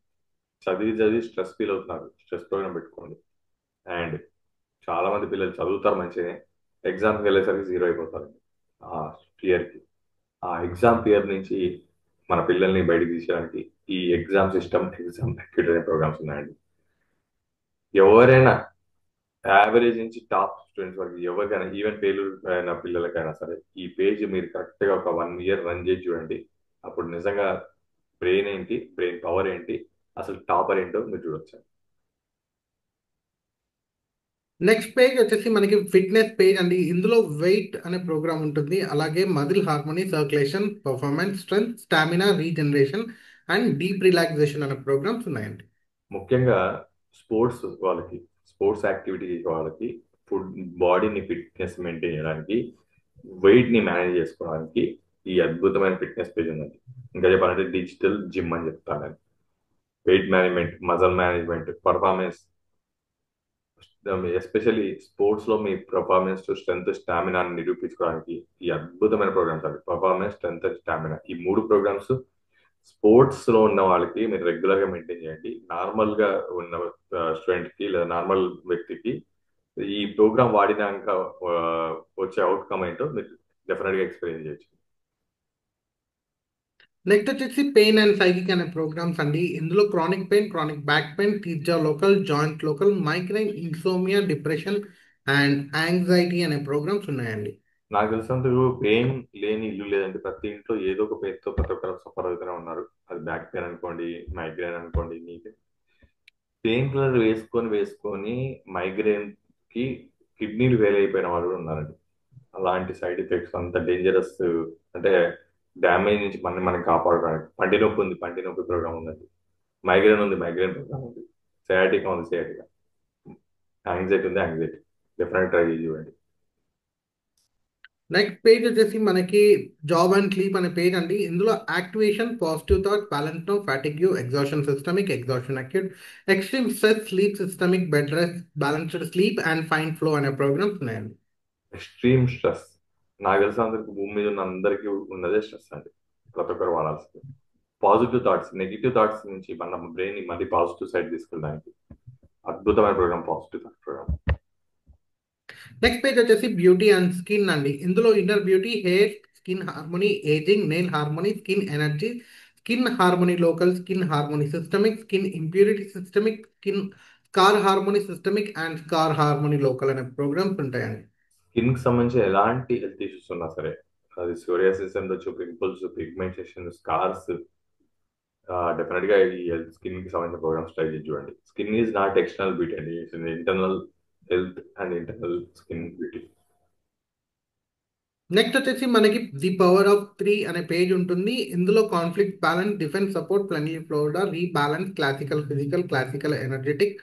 చదివి చదివి స్ట్రెస్ ఫీల్ అవుతున్నారు, స్ట్రెస్ ప్రోగ్రామ్ పెట్టుకోండి. అండ్ చాలా మంది పిల్లలు చదువుతారు మంచిగానే, ఎగ్జామ్కి వెళ్ళేసరికి జీరో అయిపోతారు ఆ ఫియర్కి. ఆ ఎగ్జామ్ ఫియర్ నుంచి మన పిల్లల్ని బయటికి తీసేయడానికి ఈ ఎగ్జామ్ సిస్టమ్, ఎగ్జామ్ యాక్టివిటీ అనే ప్రోగ్రామ్స్ ఉన్నాయండి. ఎవరైనా యావరేజ్ నుంచి టాప్ స్టూడెంట్స్ వరకు ఎవరికైనా, ఈవెన్ ఫెయిల్యూర్ అయిన పిల్లలకైనా సరే, ఈ పేజ్ మీరు కరెక్ట్గా ఒక 1 ఇయర్ రన్ చేసి చూడండి. అప్పుడు నిజంగా బ్రెయిన్ ఏంటి, బ్రెయిన్ పవర్ ఏంటి, అసలు టాపర్ ఏంటో మీరు చూడొచ్చు. నెక్స్ట్ పేజ్ వచ్చేసి మనకి ఫిట్నెస్ పేజ్ అండి. ఇందులో వెయిట్ అనే ప్రోగ్రామ్ ఉంటుంది, అలాగే muscle harmony, circulation, performance, strength, stamina, regeneration and deep relaxation అనే ప్రోగ్రామ్స్ ఉన్నాయండి. ముఖ్యంగా స్పోర్ట్స్ వాళ్ళకి, స్పోర్ట్స్ యాక్టివిటీ వాళ్ళకి, ఫుడ్, బాడీని ఫిట్నెస్ మెయింటైన్ చేయడానికి, వెయిట్ ని మేనేజ్ చేసుకోవడానికి ఈ అద్భుతమైన ఫిట్నెస్ పేజ్ ఉందండి. ఇంకా చెప్పాలంటే డిజిటల్ జిమ్ అని చెప్తాను నేను. Weight management, muscle management, performance, especially sports లో మీ పర్ఫార్మెన్స్, స్ట్రెంత్, స్టామినాని నిరూపించుకోవడానికి ఈ అద్భుతమైన ప్రోగ్రామ్స్ అండి. పర్ఫార్మెన్స్, స్ట్రెంత్ అండ్ స్టామినా, ఈ మూడు ప్రోగ్రామ్స్ స్పోర్ట్స్ లో ఉన్న వాళ్ళకి మీరు రెగ్యులర్ గా మెయింటైన్ చేయండి. నార్మల్ గా ఉన్న స్టూడెంట్ కి లేదా నార్మల్ వ్యక్తికి ఈ ప్రోగ్రామ్ వాడినాక ఆ, వచ్చే అవుట్కమ్ ఏంటో మీరు డెఫినెట్ గా ఎక్స్పీరియన్స్ చేయొచ్చు. నెక్స్ట్ వచ్చేసి పెయిన్ అండ్ సైకిక్ అనే ప్రోగ్రామ్స్ అండి. ఇందులో chronic pain, chronic back pain, టీజా local, joint local, migraine, insomnia, depression and anxiety అనే ప్రోగ్రామ్స్ ఉన్నాయండి. నాకు తెలిసినంత పెయిన్ లేని ఇల్లు లేదండి. ప్రతి ఇంట్లో ఏదో ఒక పెయిన్ తో ప్రతి ఒక్కరు సఫర్ అవుతూనే ఉన్నారు. అది బ్యాక్ పెయిన్ అనుకోండి, మైగ్రేన్ అనుకోండి, నీ పెయిన్ కిల్లర్ వేసుకొని వేసుకొని మైగ్రేన్ కి కిడ్నీలు ఫెయిల్ అయిపోయిన వాళ్ళు కూడా ఉన్నారండి. అలాంటి సైడ్ ఎఫెక్ట్స్, అంత డేంజరస్, అంటే డ్యామేజ్ నుంచి మనం కాపాడుకోవడానికి. పంటి నొప్పి ఉంది, పంటి నొప్పి ప్రోగ్రామ్ ఉందండి. మైగ్రేన్ ఉంది, మైగ్రేన్ ప్రోగ్రామ్ ఉంది. సయాటికా ఉంది, సయాటికా. యాంగ్జైటీ ఉంది, యాంగ్జైటీ. డెఫినెట్ ట్రై చేసి చూడండి. నెక్స్ట్ పేజ్ వచ్చేసి మనకి జాబ్ అండ్ స్లీప్ అనే పేజ్ అండి. ఇందులో activation, positive thought, balance no, fatigue, exhaustion systemic, exhaustion acute, extreme stress, sleep systemic, bed rest, balanced sleep and fine flow అనే programmes ఉన్నాయండి. Extreme stress, నాకు తెలిసిన అందరికి, భూమి మీద ఉన్న అందరికీ ఉన్నదే స్ట్రెస్ అండి. ప్రతి ఒక్కరు వాడాల్సింది. పాజిటివ్ థాట్స్, నెగిటివ్ థాట్స్ నుంచి మన బ్రెయిన్ ని మళ్ళీ పాజిటివ్ సైడ్ తీసుకెళ్ళడానికి అద్భుతమైన programme positive thought programme. Next page వచ్చేసి బ్యూటీ అండ్ స్కిన్ అండి. ఇందులో inner beauty, hair, skin harmony, ageing, nail harmony, skin energy, skin harmony local, skin harmony systemic, skin impurity systemic, skin scar harmony systemic and scar harmony local అనే programmes ఉంటాయండి. Skin కి సంబంధించి ఎలాంటి health issues ఉన్నా సరే, అది psoriasis ఉండొచ్చు, pimples, pigmentation, scars, definite గా ఈ స్కిన్ కి సంబంధించిన ప్రోగ్రామ్స్ ట్రై చేసి చూడండి. Skin is not external beauty అండి, it's internal health and internal skin beauty. Next వచ్చేసి మనకి ది పవర్ ఆఫ్ త్రీ అనే పేజ్ ఉంటుంది. ఇందులో కాన్ఫ్లిక్ట్, బ్యాలెన్స్, డిఫెన్స్, సపోర్ట్, ప్లెనీ ఫ్లోడా, rebalance, classical physical, classical energetic,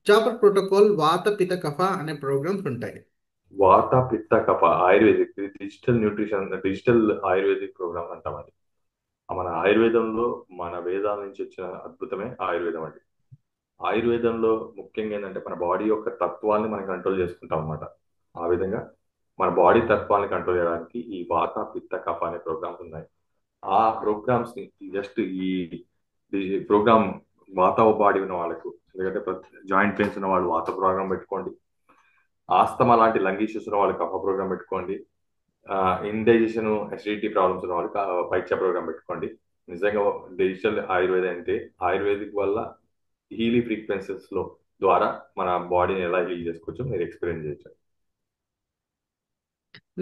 చాపర్ ప్రోటోకాల్, వాత పిత కఫ అనే ప్రోగ్రామ్స్ ఉంటాయి. వాత పిత్త కఫ ఆయుర్వేదిక్, ఇది digital nutrition, digital Ayurvedic program అంటామండి. మన ఆయుర్వేదంలో, మన వేదాల నుంచి వచ్చిన అద్భుతమే ఆయుర్వేదం అండి. ఆయుర్వేదంలో ముఖ్యంగా ఏంటంటే మన బాడీ యొక్క తత్వాన్ని మనం కంట్రోల్ చేసుకుంటాం అన్నమాట. ఆ విధంగా మన బాడీ తత్వాన్ని కంట్రోల్ చేయడానికి ఈ వాత పిత్త కఫ అనే ప్రోగ్రామ్స్ ఉన్నాయి. ఆ ప్రోగ్రామ్స్ ని జస్ట్ ఈ ప్రోగ్రామ్ వాత బాడీ ఉన్న వాళ్ళకు, ఎందుకంటే జాయింట్ పెయిన్స్ ఉన్న వాళ్ళు వాత ప్రోగ్రామ్ పెట్టుకోండి. ఆస్తమా లాంటి లంగ్ ఇష్యూస్ ఉన్న వాళ్ళు కఫ ప్రోగ్రామ్ పెట్టుకోండి. ఇండైజెషన్, అసిడిటీ ప్రాబ్లమ్స్ ఉన్న వాళ్ళు పైత్య ప్రోగ్రామ్ పెట్టుకోండి. నిజంగా డిజిటల్ ఆయుర్వేదం అంటే, ఆయుర్వేదిక్ వల్ల హీలీ ఫ్రీక్వెన్సీస్ లో ద్వారా మన బాడీని ఎలా హీల్ చేసుకోవచ్చో మీరు ఎక్స్పీరియన్స్ చేయొచ్చు.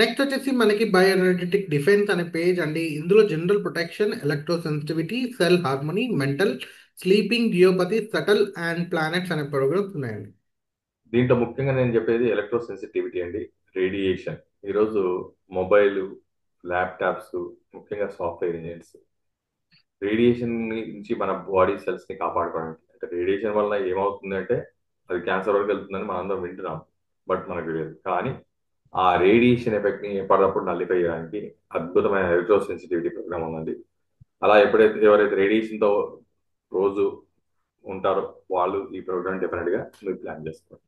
నెక్స్ట్ వచ్చేసి మనకి బయోఎనర్జెటిక్ డిఫెన్స్ అనే పేజ్ అండి. ఇందులో general protection, electro sensitivity, cell harmony, mental, sleeping, geopathy, subtle and planets అనే ప్రోగ్రామ్స్ ఉన్నాయండి. దీంట్లో ముఖ్యంగా నేను చెప్పేది ఎలక్ట్రో సెన్సిటివిటీ అండి, రేడియేషన్. ఈరోజు మొబైల్, ల్యాప్టాప్స్, ముఖ్యంగా సాఫ్ట్వేర్ ఇంజనీర్స్ రేడియేషన్ నుంచి మన బాడీ సెల్స్ ని కాపాడుకోవడానికి. అంటే రేడియేషన్ వల్ల ఏమవుతుంది అంటే అది క్యాన్సర్ వరకు వెళ్తుందని మనం అందరం వింటున్నాం, బట్ మనకు తెలియదు. కానీ ఆ రేడియేషన్ ఎఫెక్ట్ ని ఎప్పటికప్పుడు నల్లిఫై చేయడానికి అద్భుతమైన ఎలక్ట్రో సెన్సిటివిటీ ప్రోగ్రామ్ ఉందండి. అలా ఎప్పుడైతే ఎవరైతే రేడియేషన్ తో రోజు ఉంటారో వాళ్ళు ఈ ప్రోగ్రామ్ డెఫినెట్ గా మీరు ప్లాన్ చేసుకోండి.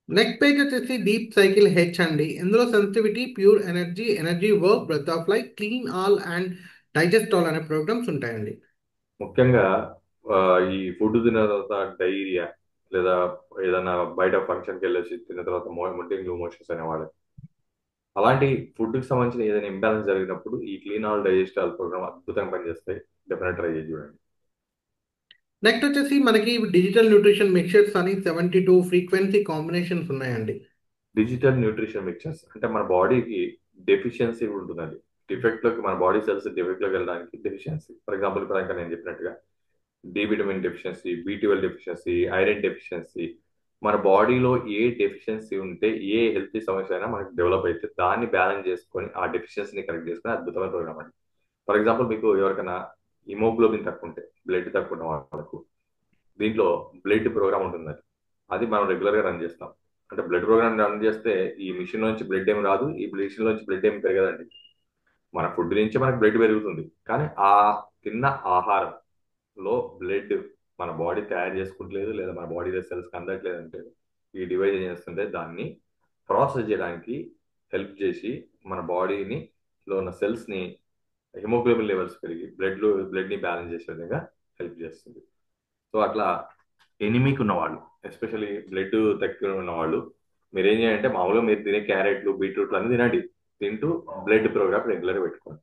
నెక్స్ట్ పేజ్ వచ్చేసి డీప్ సైకిల్ హెచ్ అండి. ఇందులో sensitivity, pure energy, energy work, breath of life, clean all and digest all అనే ప్రోగ్రామ్స్ ఉంటాయండి. ముఖ్యంగా ఆ, ఈ ఫుడ్ తిన్న తర్వాత డైరియా లేదా ఏదైనా బయట ఫంక్షన్కి వెళ్ళేసి తిన్న తర్వాత మొట్టింగ్ మోషన్స్ అనేవాళ్ళు, అలాంటి ఫుడ్ కి సంబంధించిన ఏదైనా ఇంబ్యాలెన్స్ జరిగినప్పుడు ఈ clean all digest all programme అద్భుతంగా పనిచేస్తాయి. డెఫినెట్ ట్రై చేసి చూడండి. నెక్స్ట్ వచ్చేసి మనకి డిజిటల్ న్యూట్రిషన్ మిక్చర్స్ అని 72 ఫ్రీక్వెన్సీ కాంబినేషన్స్ ఉన్నాయండి. డిజిటల్ న్యూట్రిషన్ మిక్చర్స్ అంటే మన బాడీకి డెఫిషియన్సీ ఉంటుందండి. డిఫెక్ట్ లోకి మన బాడీ సెల్స్ డిఫెక్ట్ లోకి వెళ్ళడానికి డెఫిషియన్సీ. ఫర్ ఎగ్జాంపుల్ ఇప్పుడు ఇంకా నేను చెప్పినట్టుగా డి విటమిన్ డెఫిషియన్సీ, బి12 డెఫిషియన్సీ, ఐరన్ డెఫిషియన్సీ, మన బాడీలో ఏ డెఫిషియన్సీ ఉంటే ఏ హెల్త్ సమస్య అయినా మనకి డెవలప్ అయితే దాన్ని బ్యాలెన్స్ చేసుకొని ఆ డెఫిషియన్సీని కరెక్ట్ చేసుకొని అద్భుతమైన ప్రోగ్రామ్ అండి. ఫర్ ఎగ్జాంపుల్ మీకు ఎవరికైనా హిమోగ్లోబిన్ తక్కువ ఉంటే, బ్లడ్ తక్కువ ఉన్న వాళ్ళకు దీంట్లో బ్లడ్ ప్రోగ్రామ్ ఉంటుంది. అది మనం రెగ్యులర్ గా రన్ చేస్తాం. అంటే బ్లడ్ ప్రోగ్రామ్ రన్ చేస్తే ఈ మిషన్ నుంచి బ్లడ్ ఏం రాదు, ఈ మిషన్ నుంచి బ్లడ్ ఏం పెరగదండి. మన ఫుడ్ నుంచి మనకు బ్లడ్ పెరుగుతుంది, కానీ ఆ తిన్న ఆహారంలో బ్లడ్ మన బాడీ తయారు చేసుకుంటలేదు లేదా మన బాడీలో సెల్స్ అందట్లేదు అంటే ఈ డివైజ్ ఏం చేస్తుంటే దాన్ని ప్రాసెస్ చేయడానికి హెల్ప్ చేసి మన బాడీని లో ఉన్న సెల్స్ ని హిమోగ్లోబిన్ లెవెల్స్ పెరిగి బ్లడ్ ని బ్యాలెన్స్ చేసే విధంగా హెల్ప్ చేస్తుంది. సో అట్లా ఎనిమిక్ ఉన్న వాళ్ళు, ఎస్పెషల్లీ బ్లడ్ తక్కువ ఉన్న వాళ్ళు మీరు ఏం చేయాలంటే మామూలుగా మీరు తినే క్యారెట్లు బీట్రూట్లు అన్ని తినండి, తింటూ బ్లడ్ ప్రోగ్రామ్ రెగ్యులర్ పెట్టుకోండి.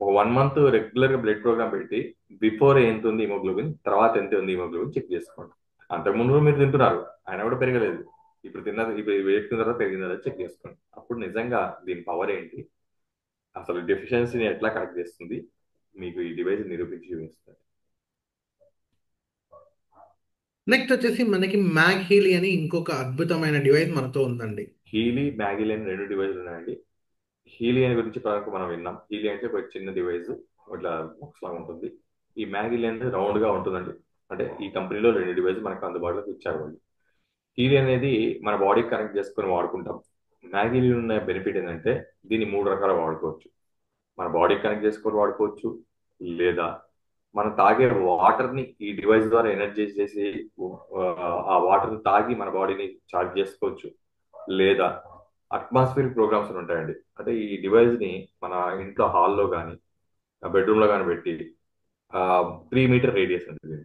ఒక 1 మంత్ రెగ్యులర్ గా బ్లడ్ ప్రోగ్రామ్ పెట్టి బిఫోర్ ఎంత ఉంది హిమోగ్లోబిన్, తర్వాత ఎంత ఉంది హిమోగ్లోబిన్ చెక్ చేసుకోండి. అంతకుముందు కూడా మీరు తింటున్నారు, అయినా కూడా పెరగలేదు. ఇప్పుడు వేసుకున్న తర్వాత పెరిగిందా చెక్ చేసుకోండి. అప్పుడు నిజంగా దీని పవర్ ఏంటి, అసలు డెఫిషియన్సీని ఎట్లా కరెక్ట్ చేస్తుంది, మీకు ఈ డివైస్ నిరూపించి చూపిస్తుంది. నెక్స్ట్ వచ్చేసి మనకి మ్యాగ్ హీలీ అని ఇంకొక అద్భుతమైన డివైస్ మనతో ఉందండి. హీలీ, మ్యాగిల్ అని 2 డివైజులు ఉన్నాయండి. హీలీ అని గురించి ఇప్పటివరకు మనం విన్నాం. హీలీ అంటే ఒక చిన్న డివైస్, ఇట్లా బాక్స్ లాగా ఉంటుంది. ఈ మ్యాగిల్ అనేది రౌండ్ గా ఉంటుందండి. అంటే ఈ కంపెనీలో 2 డివైస్ మనకు అందుబాటులోకి ఇచ్చారు వాళ్ళు. హీలీ అనేది మన బాడీకి కనెక్ట్ చేసుకొని వాడుకుంటాం. మ్యాగిల్ ఉన్న బెనిఫిట్ ఏంటంటే దీన్ని 3 రకాల వాడుకోవచ్చు. మన బాడీకి కనెక్ట్ చేసుకొని వాడుకోవచ్చు, లేదా మనం తాగే వాటర్ ని ఈ డివైస్ ద్వారా ఎనర్జైజ్ చేసి ఆ వాటర్ ని తాగి మన బాడీని చార్జ్ చేసుకోవచ్చు, లేదా అట్మాస్ఫియర్ ప్రోగ్రామ్స్ అని ఉంటాయండి. అంటే ఈ డివైస్ ని మన ఇంట్లో హాల్లో కానీ బెడ్రూమ్ లో కానీ పెట్టి 3 మీటర్ రేడియస్ ఉంటుంది.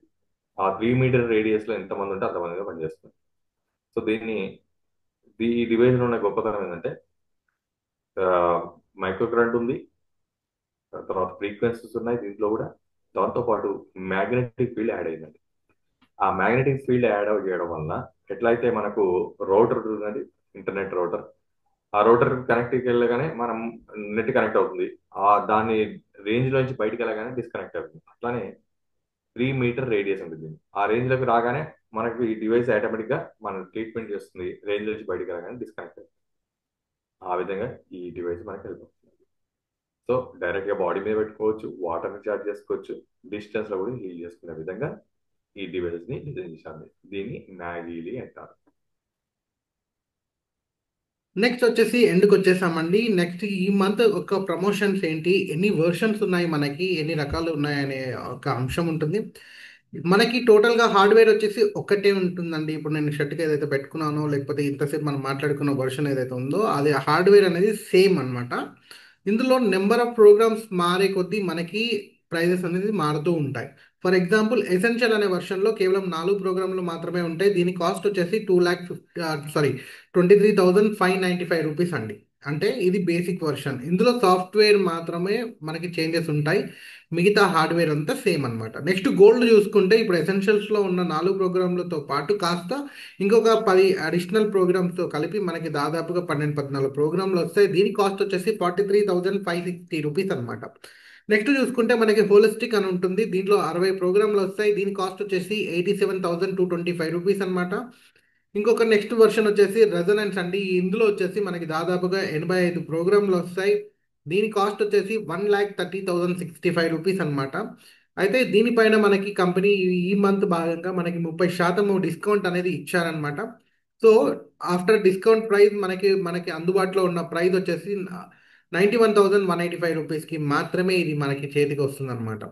ఆ 3 మీటర్ రేడియస్ లో ఎంతమంది ఉంటే అంతమందిగా పనిచేస్తుంది. సో ఈ డివైస్ లో ఉన్న గొప్పతనం ఏంటంటే మైక్రో కరెంట్ ఉంది, తర్వాత ఫ్రీక్వెన్సీస్ ఉన్నాయి దీంట్లో కూడా. దాంతో పాటు మ్యాగ్నెటిక్ ఫీల్డ్ యాడ్ అయిందండి. ఆ మ్యాగ్నెటిక్ ఫీల్డ్ యాడ్ చేయడం వల్ల ఎట్లయితే మనకు రౌటర్ ఉందండి, ఇంటర్నెట్ రౌటర్, ఆ రౌటర్ కనెక్ట్ వెళ్ళగానే మనం నెట్ కనెక్ట్ అవుతుంది. దాని రేంజ్ లోంచి బయటికి వెళ్ళగానే డిస్కనెక్ట్ అవుతుంది. అట్లానే 3 మీటర్ రేడియస్ ఉంటుంది. ఆ రేంజ్ లోకి రాగానే మనకు ఈ డివైస్ ఆటోమేటిక్ గా మన ట్రీట్మెంట్ చేస్తుంది, రేంజ్ నుంచి బయటికి వెళ్ళగానే డిస్కనెక్ట్ అవుతుంది. ఆ విధంగా ఈ డివైస్ మనకి హెల్ప్ అవుతుంది. సో డైరెక్ట్ గా బాడీ మీద పెట్టుకోవచ్చు, వాటర్ ని చార్జ్ చేసుకోవచ్చు, డిస్టెన్స్ లో కూడా హీల్ చేసుకునే విధంగా ఈ డివైస్ ని డిజైన్ చేశారు. దీన్ని మ్యాగీలి అంటారు. నెక్స్ట్ వచ్చేసి ఎండ్కి వచ్చేసామండి. నెక్స్ట్ ఈ మంత్ ఒక ప్రమోషన్స్ ఏంటి, ఎన్ని వర్షన్స్ ఉన్నాయి, మనకి ఎన్ని రకాలు ఉన్నాయి అనే ఒక అంశం ఉంటుంది. మనకి టోటల్గా హార్డ్వేర్ వచ్చేసి ఒక్కటే ఉంటుందండి. ఇప్పుడు నేను షర్ట్కి ఏదైతే పెట్టుకున్నానో, లేకపోతే ఇంతసేపు మనం మాట్లాడుకున్న వర్షన్ ఏదైతే ఉందో అది హార్డ్వేర్ అనేది సేమ్ అన్నమాట. ఇందులో నెంబర్ ఆఫ్ ప్రోగ్రామ్స్ మారే కొద్దీ మనకి ప్రైజెస్ అనేది మారుతూ ఉంటాయి. ఫర్ ఎగ్జాంపుల్ ఎసెన్షియల్ అనే వర్షన్లో కేవలం 4 ప్రోగ్రాంలు మాత్రమే ఉంటాయి. దీని కాస్ట్ వచ్చేసి 23,595 రూపీస్ అండి. అంటే ఇది బేసిక్ వర్షన్. ఇందులో సాఫ్ట్వేర్ మాత్రమే మనకి చేంజెస్ ఉంటాయి, మిగతా హార్డ్వేర్ అంతా సేమ్ అన్నమాట. నెక్స్ట్ గోల్డ్ చూసుకుంటే ఇప్పుడు ఎసెన్షియల్స్లో ఉన్న 4 ప్రోగ్రాంలతో పాటు కాస్త ఇంకొక 10 అడిషనల్ ప్రోగ్రామ్స్తో కలిపి మనకి దాదాపుగా 12-14 ప్రోగ్రాంలు వస్తాయి. దీని కాస్ట్ వచ్చేసి 43,560 రూపీస్ అనమాట. నెక్స్ట్ చూసుకుంటే మనకి హోలిస్టిక్ అని ఉంటుంది. దీంట్లో 60 ప్రోగ్రాంలు వస్తాయి. దీని కాస్ట్ వచ్చేసి 87,225 రూపీస్ అనమాట. ఇంకొక నెక్స్ట్ వర్షన్ వచ్చేసి రెజనెన్స్ అండి. ఇందులో వచ్చేసి మనకి దాదాపుగా 85 ప్రోగ్రాంలు వస్తాయి. దీని కాస్ట్ వచ్చేసి 1,30,065 అనమాట. అయితే దీనిపైన మనకి కంపెనీ ఈ మంత్ భాగంగా మనకి 30% డిస్కౌంట్ అనేది ఇచ్చారనమాట. సో ఆఫ్టర్ డిస్కౌంట్ ప్రైస్ మనకి అందుబాటులో ఉన్న ప్రైస్ వచ్చేసి 91,185 రూపీస్కి మాత్రమే ఇది మనకి చేతికి వస్తుంది అనమాట.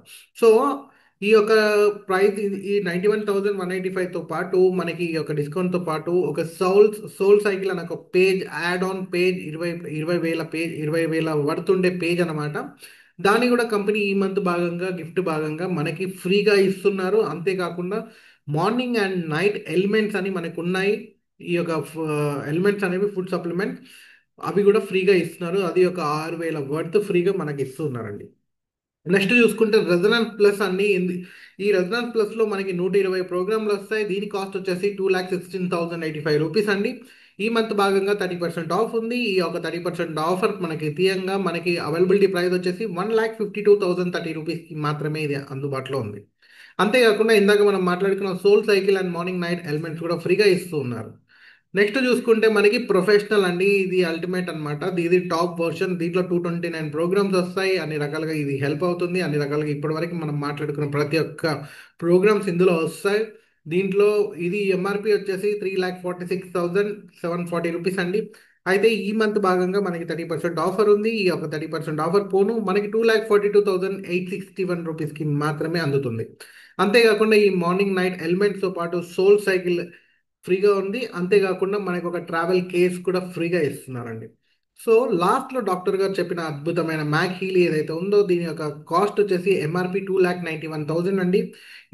సో ఈ యొక్క ప్రైస్ ఈ 91,185తో పాటు మనకి ఈ యొక్క డిస్కౌంట్తో పాటు ఒక సోల్ సైకిల్ అనే ఒక page add on page 20,000 worth ఉండే పేజ్ అనమాట. దాన్ని కూడా కంపెనీ ఈ మంత్ భాగంగా గిఫ్ట్ భాగంగా మనకి ఫ్రీగా ఇస్తున్నారు. అంతేకాకుండా మార్నింగ్ అండ్ నైట్ ఎలిమెంట్స్ అని మనకు ఉన్నాయి. ఈ యొక్క ఎలిమెంట్స్ అనేవి ఫుడ్ సప్లిమెంట్ అవి కూడా ఫ్రీగా ఇస్తున్నారు. అది ఒక 6,000 వర్త్ ఫ్రీగా మనకి ఇస్తున్నారండి. నెక్స్ట్ చూసుకుంటే రెజనాన్స్ ప్లస్ అండి. ఈ రెజనాన్స్ ప్లస్లో మనకి 120 ప్రోగ్రాంలు వస్తాయి. దీని కాస్ట్ వచ్చేసి 2,16,085 రూపీస్ అండి. ఈ మంత్ భాగంగా 30% ఆఫ్ ఉంది. ఈ యొక్క 30% ఆఫర్ మనకి తీయంగా మనకి అవైలబిలిటీ ప్రైస్ వచ్చేసి 1,52,030 రూపీస్కి మాత్రమే ఇది అందుబాటులో ఉంది. అంతేకాకుండా ఇందాక మనం మాట్లాడుకున్న soul cycle and morning night elements కూడా ఫ్రీగా ఇస్తూ ఉన్నారు. నెక్స్ట్ చూసుకుంటే మనకి ప్రొఫెషనల్ అండి. ఇది అల్టిమేట్ అనమాట. ఇది టాప్ వర్షన్. దీంట్లో 229 ప్రోగ్రామ్స్ వస్తాయి. అన్ని రకాలుగా ఇది హెల్ప్ అవుతుంది. అన్ని రకాలుగా ఇప్పటివరకు మనం మాట్లాడుకున్న ప్రతి ఒక్క ప్రోగ్రామ్స్ ఇందులో వస్తాయి. దీంట్లో ఇది ఎంఆర్పి వచ్చేసి 3,46,740 రూపీస్ అండి. అయితే ఈ మంత్ భాగంగా మనకి 30% ఆఫర్ ఉంది. ఈ యొక్క 30% ఆఫర్ పోను మనకి 2,42,861 రూపీస్కి మాత్రమే అందుతుంది. అంతేకాకుండా ఈ మార్నింగ్ నైట్ ఎలిమెంట్స్తో పాటు సోల్ సైకిల్ ఫ్రీగా ఉంది. అంతేకాకుండా మనకు ఒక ట్రావెల్ కేస్ కూడా ఫ్రీగా ఇస్తున్నారండి. సో లాస్ట్లో డాక్టర్ గారు చెప్పిన అద్భుతమైన మ్యాక్ హీలీ ఏదైతే ఉందో దీని యొక్క కాస్ట్ వచ్చేసి ఎంఆర్పి 2,91,000 అండి.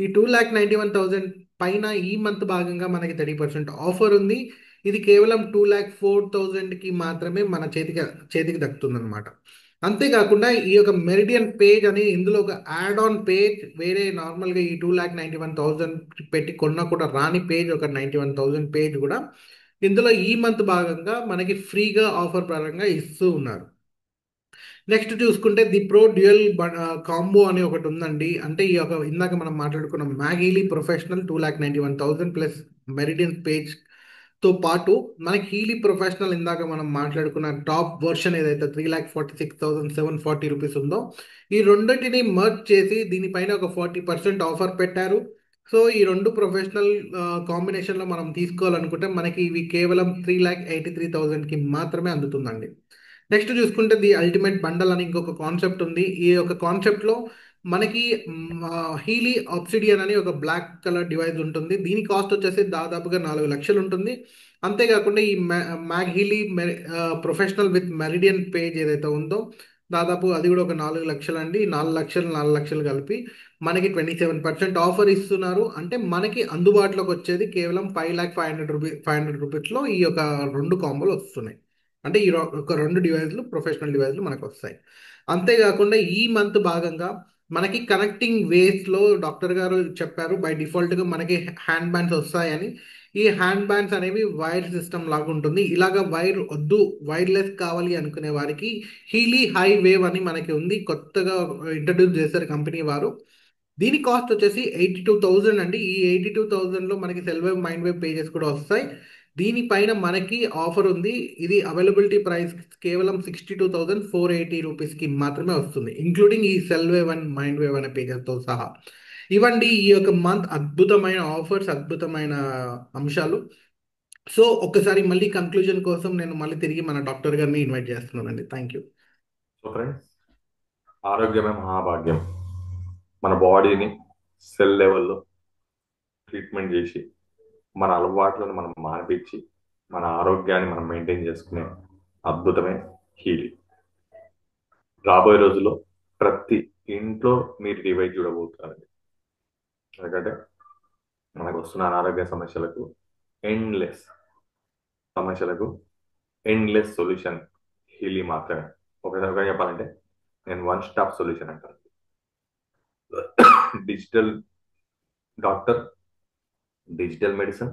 ఈ 2,91,000 పైన ఈ మంత్ భాగంగా మనకి 30% ఆఫర్ ఉంది. ఇది కేవలం 2,04,000కి మాత్రమే మన చేతికి దక్కుతుంది. అంతేకాకుండా ఈ యొక్క మెరిడియన్ పేజ్ అని ఇందులో ఒక యాడ్ ఆన్ పేజ్ వేరే నార్మల్గా ఈ 2,91,000 పెట్టి కొన్నా కూడా రాని పేజ్ ఒక 91,000 పేజ్ కూడా ఇందులో ఈ మంత్ భాగంగా మనకి ఫ్రీగా ఆఫర్ పరంగా ఇస్తూ ఉన్నారు. నెక్స్ట్ చూసుకుంటే ది ప్రో డ్యూయల్ కాంబో అని ఒకటి ఉందండి. అంటే ఈ యొక్క ఇందాక మనం మాట్లాడుకున్న మ్యాగీలీ ప్రొఫెషనల్ 2,91,000 ప్లస్ మెరిడియన్ పేజ్ తో పాటు మనకి హీలీ ప్రొఫెషనల్ ఇందాక మనం మాట్లాడుకున్న టాప్ వర్షన్ ఏదైతే 3,46,740 రూపీస్ ఉందో ఈ రెండింటిని మర్జ్ చేసి దీనిపైన ఒక 40% ఆఫర్ పెట్టారు. సో ఈ రెండు ప్రొఫెషనల్ కాంబినేషన్లో మనం తీసుకోవాలనుకుంటే మనకి ఇవి కేవలం 3,83,000కి మాత్రమే అందుతుందండి. నెక్స్ట్ చూసుకుంటే ది అల్టిమేట్ బండల్ అని ఇంకొక కాన్సెప్ట్ ఉంది. ఈ యొక్క కాన్సెప్ట్లో మనకి హీలీ ఆబ్సిడియన్ అని ఒక బ్లాక్ కలర్ డివైస్ ఉంటుంది. దీని కాస్ట్ వచ్చేసి దాదాపుగా 4,00,000 ఉంటుంది. అంతేకాకుండా ఈ mag Healy professional with meridian page ఏదైతే ఉందో దాదాపు అది కూడా ఒక 4,00,000 అండి. 4,00,000 కలిపి మనకి 27% ఆఫర్ ఇస్తున్నారు. అంటే మనకి అందుబాటులోకి వచ్చేది కేవలం 5,05,000 రూపీస్లో ఈ యొక్క రెండు కాంబోలు వస్తున్నాయి. అంటే ఒక రెండు డివైస్లు ప్రొఫెషనల్ డివైస్లు మనకు వస్తాయి. అంతేకాకుండా ఈ మంత్ భాగంగా మనకి కనెక్టింగ్ వేస్లో డాక్టర్ గారు చెప్పారు బై డిఫాల్ట్గా మనకి హ్యాండ్ బ్యాండ్స్ వస్తాయని. ఈ హ్యాండ్ బ్యాండ్స్ అనేవి వైర్ సిస్టమ్ లాగా ఉంటుంది. ఇలాగ వైర్ వద్దు వైర్లెస్ కావాలి అనుకునే వారికి హీలీ హై వేవ్ అని మనకి ఉంది. కొత్తగా ఇంట్రడ్యూస్ చేశారు కంపెనీ వారు. దీని కాస్ట్ వచ్చేసి 82,000 అండి. ఈ 82,000లో మనకి cell wave mind wave pages కూడా వస్తాయి. దీనిపైన మనకి ఆఫర్ ఉంది. ఇది అవైలబిలిటీ ప్రైస్ కేవలం 62,480 రూపీస్కి మాత్రమే వస్తుంది, ఇంక్లూడింగ్ ఈ cell wave and mind wave అనే పేజెస్తో సహా. ఇవ్వండి ఈ యొక్క మంత్ అద్భుతమైన ఆఫర్స్, అద్భుతమైన అంశాలు. సో ఒక్కసారి మళ్ళీ కన్క్లూజన్ కోసం నేను మళ్ళీ తిరిగి మన డాక్టర్ గారిని ఇన్వైట్ చేస్తున్నానండి. Thank you. సో ఫ్రెండ్స్, ఆరోగ్యమే మహాభాగ్యం. మన బాడీని సెల్ లెవెల్లో ట్రీట్మెంట్ చేసి మన అలవాట్లను మనం మానిపించి మన ఆరోగ్యాన్ని మనం మెయింటైన్ చేసుకునే అద్భుతమే హీలీ. రాబోయే రోజుల్లో ప్రతి ఇంట్లో మీరు డివైస్ చూడబోతున్నారండి. ఎందుకంటే మనకు వస్తున్న అనారోగ్య ఎండ్లెస్ సమస్యలకు ఎండ్లెస్ సొల్యూషన్ హీలీ మాత్రమే. ఒకసారి చెప్పాలంటే నేను వన్ స్టాప్ సొల్యూషన్ అంటాను. Digital doctor, digital medicine,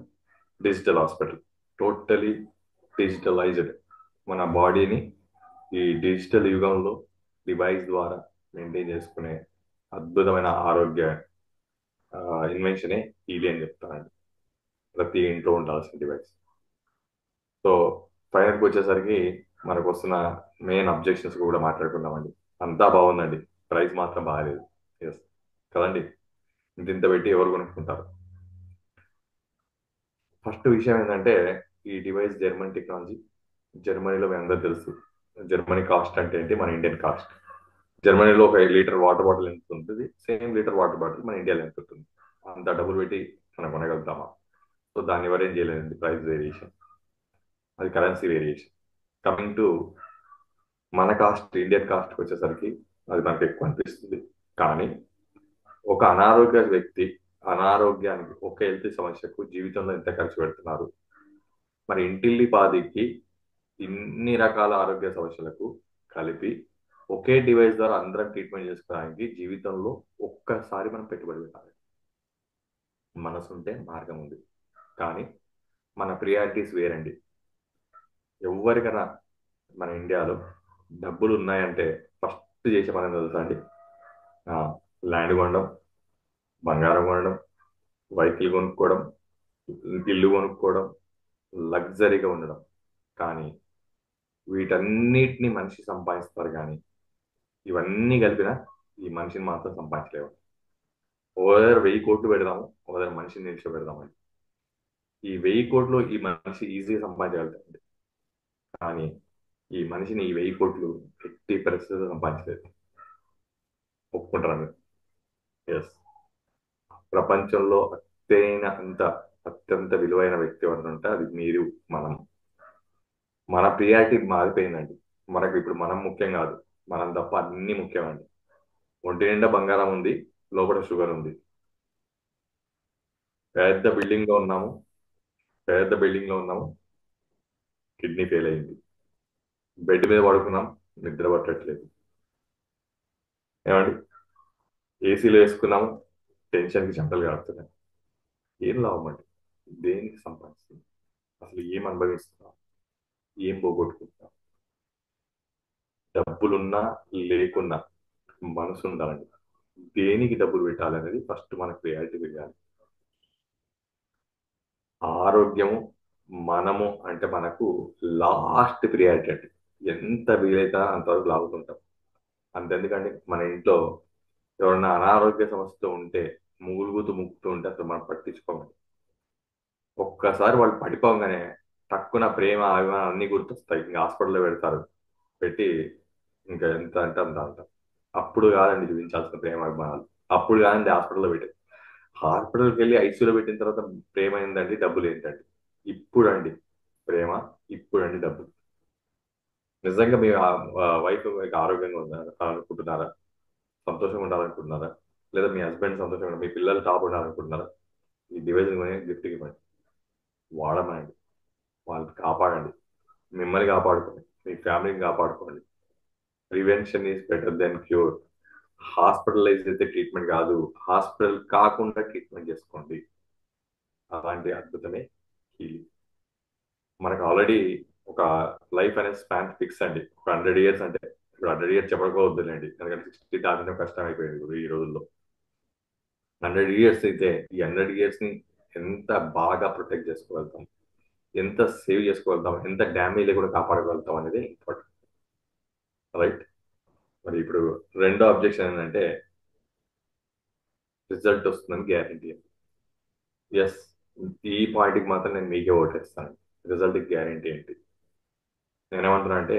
digital hospital, totally digitalised. మన బాడీని ఈ డిజిటల్ యుగంలో డివైస్ ద్వారా మెయింటైన్ చేసుకునే అద్భుతమైన ఆరోగ్య ఇన్వెన్షనే హీలీ అని చెప్తానండి. ప్రతి ఇంట్లో ఉండాల్సిన డివైస్. సో ఫైనల్కి వచ్చేసరికి మనకు వస్తున్న మెయిన్ అబ్జెక్షన్స్ కూడా మాట్లాడుకుందామండి. అంతా బాగుందండి, ప్రైస్ మాత్రం బాగాలేదు. ఎస్ కదండి. ఇంత ఇంత పెట్టి ఎవరు కొనుక్కుంటారు? ఫస్ట్ విషయం ఏంటంటే, ఈ డివైస్ జర్మన్ టెక్నాలజీ. జర్మనీలో మీ అందరూ తెలుసు, జర్మనీ కాస్ట్ అంటే ఏంటి, మన ఇండియన్ కాస్ట్. జర్మనీలో ఒక లీటర్ వాటర్ బాటిల్ ఎంత ఉంటుంది, సేమ్ లీటర్ వాటర్ బాటిల్ మన ఇండియాలో ఎంత ఉంటుంది? అంత డబ్బులు పెట్టి మనం కొనగలుగుతామా? సో దాన్ని ఎవరేం చేయలేదండి, ప్రైస్ వేరియేషన్, అది కరెన్సీ వేరియేషన్. కమింగ్ టు మన కాస్ట్, ఇండియన్ కాస్ట్కి వచ్చేసరికి అది మనకు ఎక్కువ అనిపిస్తుంది. కానీ ఒక అనారోగ్య వ్యక్తి అనారోగ్యానికి, ఒక హెల్త్ సమస్యకు జీవితంలో ఎంత ఖర్చు పెడుతున్నారు? మరి ఇంటిల్లి పాదికి ఇన్ని రకాల ఆరోగ్య సమస్యలకు కలిపి ఒకే డివైస్ ద్వారా అందరం ట్రీట్మెంట్ చేసుకోవడానికి జీవితంలో ఒక్కసారి మనం పెట్టుబడి పెట్టాలి. మనసుంటే మార్గం ఉంది. కానీ మన ప్రియారిటీస్ వేరండి. ఎవరికైనా మన ఇండియాలో డబ్బులు ఉన్నాయంటే ఫస్ట్ చేసే పని ఏంటో తెలుసా అండి? ల్యాండ్ కొనడం, బంగారం కొనడం, వెహికల్ కొనుక్కోవడం, ఇల్లు కొనుక్కోవడం, లగ్జరీగా ఉండడం. కానీ వీటన్నిటిని మనిషి సంపాదిస్తారు, కానీ ఇవన్నీ కలిపిన ఈ మనిషిని మాత్రం సంపాదించలేవు. ఓవర్ 1000 కోట్లు పెడదాము, ఓవర్ మనిషిని నిలిచిపెడదామని. ఈ 1000 కోట్లు ఈ మనిషి ఈజీగా సంపాదించగలుగుతాడు. కానీ ఈ మనిషిని ఈ 1000 కోట్లు ఎట్టి పరిస్థితుల్లో సంపాదించలేదు. ఒప్పుకుంటారా మీరు? ఎస్. ప్రపంచంలో అత్యంత విలువైన వ్యక్తి ఎవరు ఉంటే అది మీరు, మనం. మన ప్రియారిటీ మారిపోయిందండి. మనకు ఇప్పుడు మనం ముఖ్యం కాదు, మనం తప్ప అన్ని ముఖ్యమండి. ఒంటి నిండా బంగారం ఉంది, లోపల షుగర్ ఉంది. పెద్ద బిల్డింగ్ లో ఉన్నాము, పెద్ద బిల్డింగ్ లో ఉన్నాము, కిడ్నీ ఫెయిల్ అయింది. బెడ్ మీద పడుకున్నాం, నిద్ర పట్టట్లేదు. ఏమండి? ఏసీలో వేసుకున్నాము, టెన్షన్కి చెమటలు కాడుతున్నాయి. ఏం లాభం అండి? దేనికి సంపాదిస్తుంది? అసలు ఏం అనుభవిస్తున్నాం? ఏం పోగొట్టుకుంటున్నాం? డబ్బులున్నా లేకున్నా మనసు ఉండాలండి. దేనికి డబ్బులు పెట్టాలనేది ఫస్ట్ మనకు ప్రయారిటీ తెలియాలి. ఆరోగ్యము, మనము అంటే మనకు లాస్ట్ ప్రియారిటీ అండి. ఎంత వీలైతే అంతవరకు లాగుతుంటాం. అంతెందుకండి, మన ఇంట్లో ఎవరన్నా అనారోగ్య సమస్యతో ఉంటే, ముక్కుతూ ఉంటే అసలు మనం పట్టించుకోమండి. ఒక్కసారి వాళ్ళు పడిపోగానే తక్కువ ప్రేమ అభిమానం అన్ని గుర్తొస్తాయి. ఇంకా హాస్పిటల్లో పెడతారు, పెట్టి ఇంకా ఎంత అంటే అంత అంటారు. అప్పుడు కాదండి చూపించాల్సిన ప్రేమ అభిమానాలు. అప్పుడు కాదండి హాస్పిటల్లో పెట్టి, హాస్పిటల్కి వెళ్ళి ఐసీయూలో పెట్టిన తర్వాత ప్రేమ ఏందండి, డబ్బులు ఏంటండి? ఇప్పుడు అండి ప్రేమ, ఇప్పుడు అండి డబ్బులు. నిజంగా మీ వైఫ్ మీకు ఆరోగ్యంగా అనుకుంటున్నారా? సంతోషంగా ఉండాలనుకుంటున్నారా? లేదా మీ హస్బెండ్ సంతోషంగా మీ పిల్లలు టాప్ ఉండాలనుకుంటున్నారా? ఈ డివైస్ గిఫ్ట్ ఇవ్వండి, వాడమండి, వాళ్ళని కాపాడండి, మిమ్మల్ని కాపాడుకోండి, మీ ఫ్యామిలీని కాపాడుకోండి. Prevention is better than cure. Hospitalise అయితే ట్రీట్మెంట్ కాదు, హాస్పిటల్ కాకుండా ట్రీట్మెంట్ చేసుకోండి. అలాంటి అద్భుతమే హీలింగ్. మనకు ఆల్రెడీ ఒక లైఫ్ అనే స్పాన్ ఫిక్స్ అండి. ఒక 100 ఇయర్స్ అంటే, ఇప్పుడు 100 ఇయర్స్ చెప్పకపోవద్దులేండి, ఎందుకంటే 60 దాటడం కష్టం అయిపోయింది ఇప్పుడు ఈ రోజుల్లో. 100 ఇయర్స్ అయితే ఈ 100 ఇయర్స్ ని ఎంత బాగా ప్రొటెక్ట్ చేసుకోగలుగుతాం, ఎంత సేవ్ చేసుకోగలుగుతాం, ఎంత డ్యామేజ్ లేకుండా కాపాడగలుగుతాం అనేది ఇంపార్టెంట్. రైట్. మరి ఇప్పుడు రెండో అబ్జెక్షన్ ఏంటంటే, రిజల్ట్ వస్తుందని గ్యారంటీ. ఎస్, ఈ పాయింట్కి మాత్రం నేను మీకే ఓటేస్తాను. రిజల్ట్కి గ్యారంటీ ఏంటి? నేనేమంటున్నా అంటే,